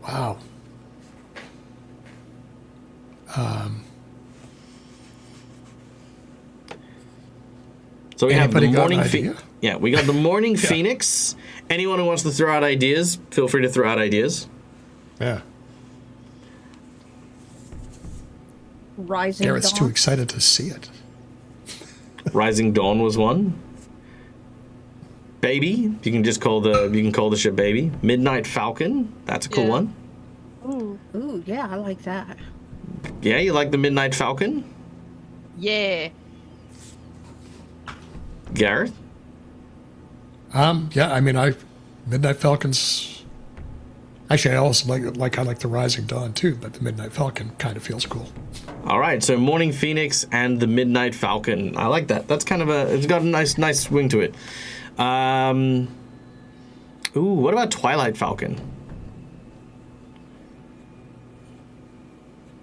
Wow. So we have the Anybody got an morning idea? Yeah, we got the morning Phoenix. Anyone who wants to throw out ideas, feel free to throw out ideas. Yeah. Rising Garrett's Dawn. too excited to see it. Rising Dawn was one. Baby, you can call the ship Baby. Midnight Falcon, that's a cool Yeah. one. Ooh, yeah, I like that. Yeah, you like the Midnight Falcon, Yeah. Gareth? Yeah, I mean, Midnight Falcon's. Actually, I also like the Rising Dawn too, but the Midnight Falcon kind of feels cool. All right, so Morning Phoenix and the Midnight Falcon. I like that. That's kind of it's got a nice swing to it. What about Twilight Falcon?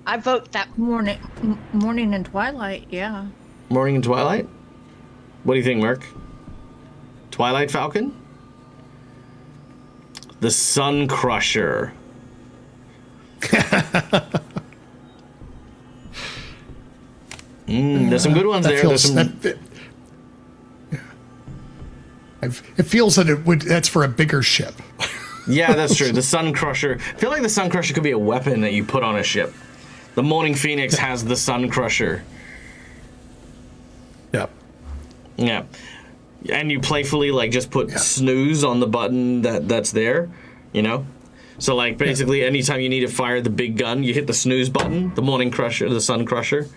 I vote that. Morning and twilight, yeah. Morning and Twilight? What do you think, Merc? Twilight Falcon? The Sun Crusher. There's some good ones there. There's some... It feels that that's for a bigger ship. Yeah, that's true. The Sun Crusher. I feel like the Sun Crusher could be a weapon that you put on a ship. The Morning Phoenix has the Sun Crusher. Yep. Yeah. And you playfully just put snooze on the button that's there, you know? So basically anytime you need to fire the big gun, you hit the snooze button, the Morning Crusher, the Sun Crusher.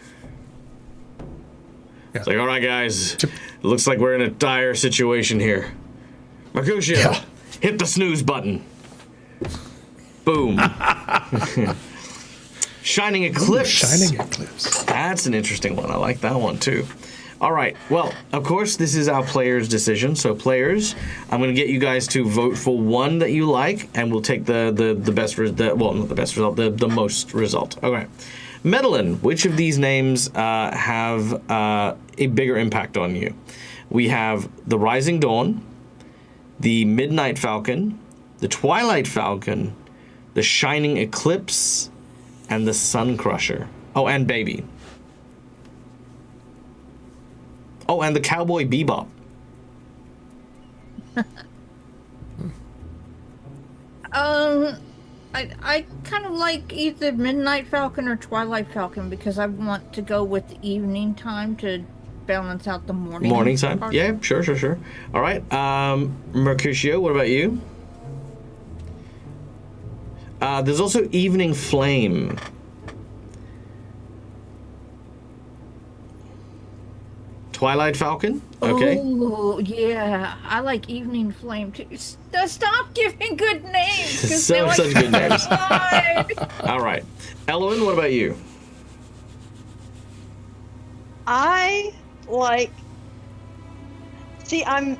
Yeah. It's all right, guys. It looks like we're in a dire situation here. Mercutio, hit the snooze button. Boom. Shining Eclipse. Shining Eclipse. That's an interesting one. I like that one too. All right. Well, of course, this is our players' decision. So, players, I'm going to get you guys to vote for one that you like, and we'll take the best result. Well, not the best result, the most result. Okay. Medellin, which of these names have a bigger impact on you? We have the Rising Dawn, the Midnight Falcon, the Twilight Falcon, the Shining Eclipse, and the Sun Crusher. Oh, and Baby. Oh, and the Cowboy Bebop. I kind of like either Midnight Falcon or Twilight Falcon because I want to go with evening time to balance out the morning time? part. Yeah, sure. All right. Mercutio, what about you? There's also Evening Flame. Twilight Falcon? Okay. Oh, yeah. I like Evening Flame too. Stop giving good names. 'Cause they're like, Such good names. "Why?" All right. Elowen, what about you? I like. See, I'm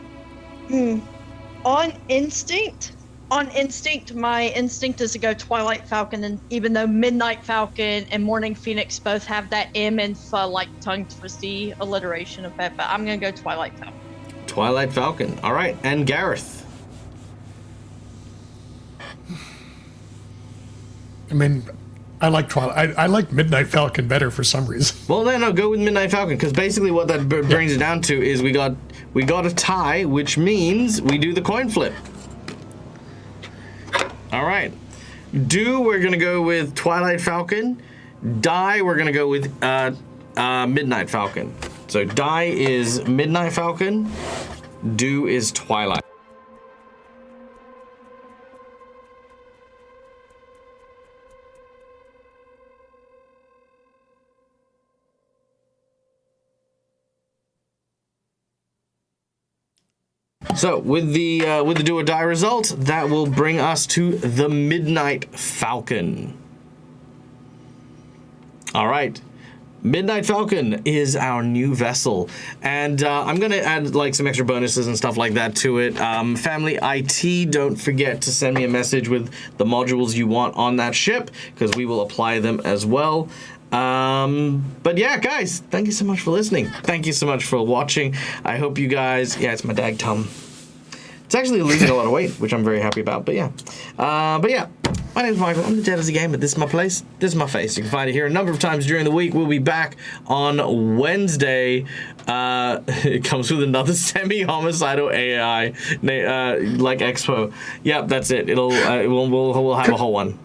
on instinct. On instinct, my instinct is to go Twilight Falcon, and even though Midnight Falcon and Morning Phoenix both have that M and F tongue twisty alliteration of that, but I'm gonna go Twilight Falcon. Twilight Falcon. All right. And Gareth. I mean, I like Twilight. I like Midnight Falcon better for some reason. Well, no, go with Midnight Falcon, because basically what that brings it down to is we got a tie, which means we do the coin flip. All right. We're going to go with Twilight Falcon. Die, we're going to go with Midnight Falcon. So die is Midnight Falcon. Do is Twilight. So with the do or die result, that will bring us to the Midnight Falcon. All right, Midnight Falcon is our new vessel, and I'm gonna add like some extra bonuses and stuff like that to it. Family IT, don't forget to send me a message with the modules you want on that ship, because we will apply them as well. But yeah, guys, thank you so much for listening. Thank you so much for watching. I hope you guys, yeah, it's my dag tum. It's actually losing a lot of weight, which I'm very happy about, but yeah. My name's Michael. I'm the Dead as a Gamer. This is my place. This is my face. You can find it here a number of times during the week. We'll be back on Wednesday. It comes with another semi-homicidal AI, like Expo. Yep, that's it. We'll have a whole one.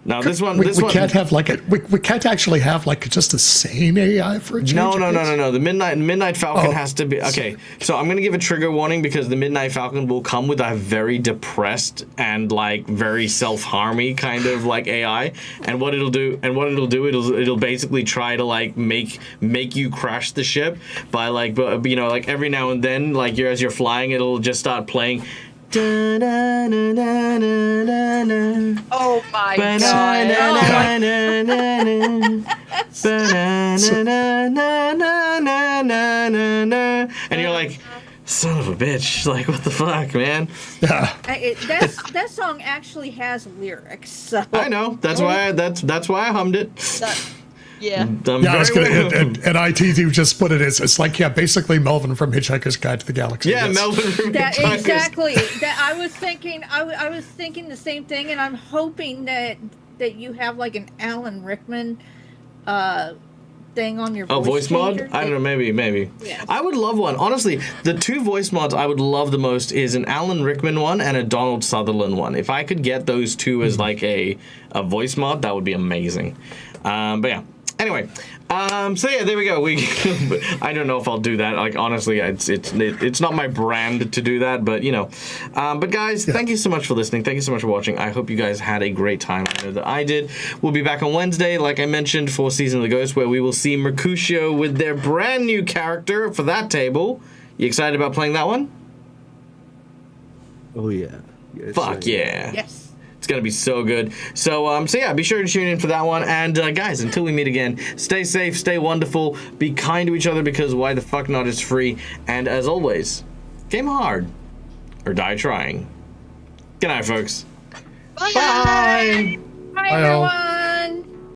Now this one, we can't have like we can't actually have like just a sane AI for a change. No. The Midnight Falcon has to be okay. So I'm gonna give a trigger warning because the Midnight Falcon will come with a very depressed and like very self-harmy kind of like AI. And what it'll do, it'll basically try to like make you crash the ship by like, you know, like every now and then, like as you're flying, it'll just start playing. Oh my god. And you're like, son of a bitch, like what the fuck, man? That song actually has lyrics. So. I know. That's why I hummed it. Yeah. I was gonna. And ITT just put it as it's like basically Melvin from Hitchhiker's Guide to the Galaxy. Yeah, Melvin from Hitchhiker's. Exactly. That I was thinking. I was thinking the same thing, and I'm hoping that you have like an Alan Rickman thing on your voice mod. I don't know. Maybe. Yes. I would love one. Honestly, the two voice mods I would love the most is an Alan Rickman one and a Donald Sutherland one. If I could get those two as like a voice mod, that would be amazing. But yeah. Anyway, so yeah, there we go. I don't know if I'll do that. Like honestly, it's not my brand to do that, but you know. But guys, thank you so much for listening. Thank you so much for watching. I hope you guys had a great time. I know that I did. We'll be back on Wednesday, like I mentioned, for Season of the Ghost, where we will see Mercutio with their brand new character for that table. You excited about playing that one? Oh yeah. Yes, fuck yeah. Yes. It's going to be so good. So yeah, be sure to tune in for that one. And guys, until we meet again, stay safe, stay wonderful, be kind to each other because why the fuck not is free. And as always, game hard or die trying. Good night, folks. Bye. Bye, everyone.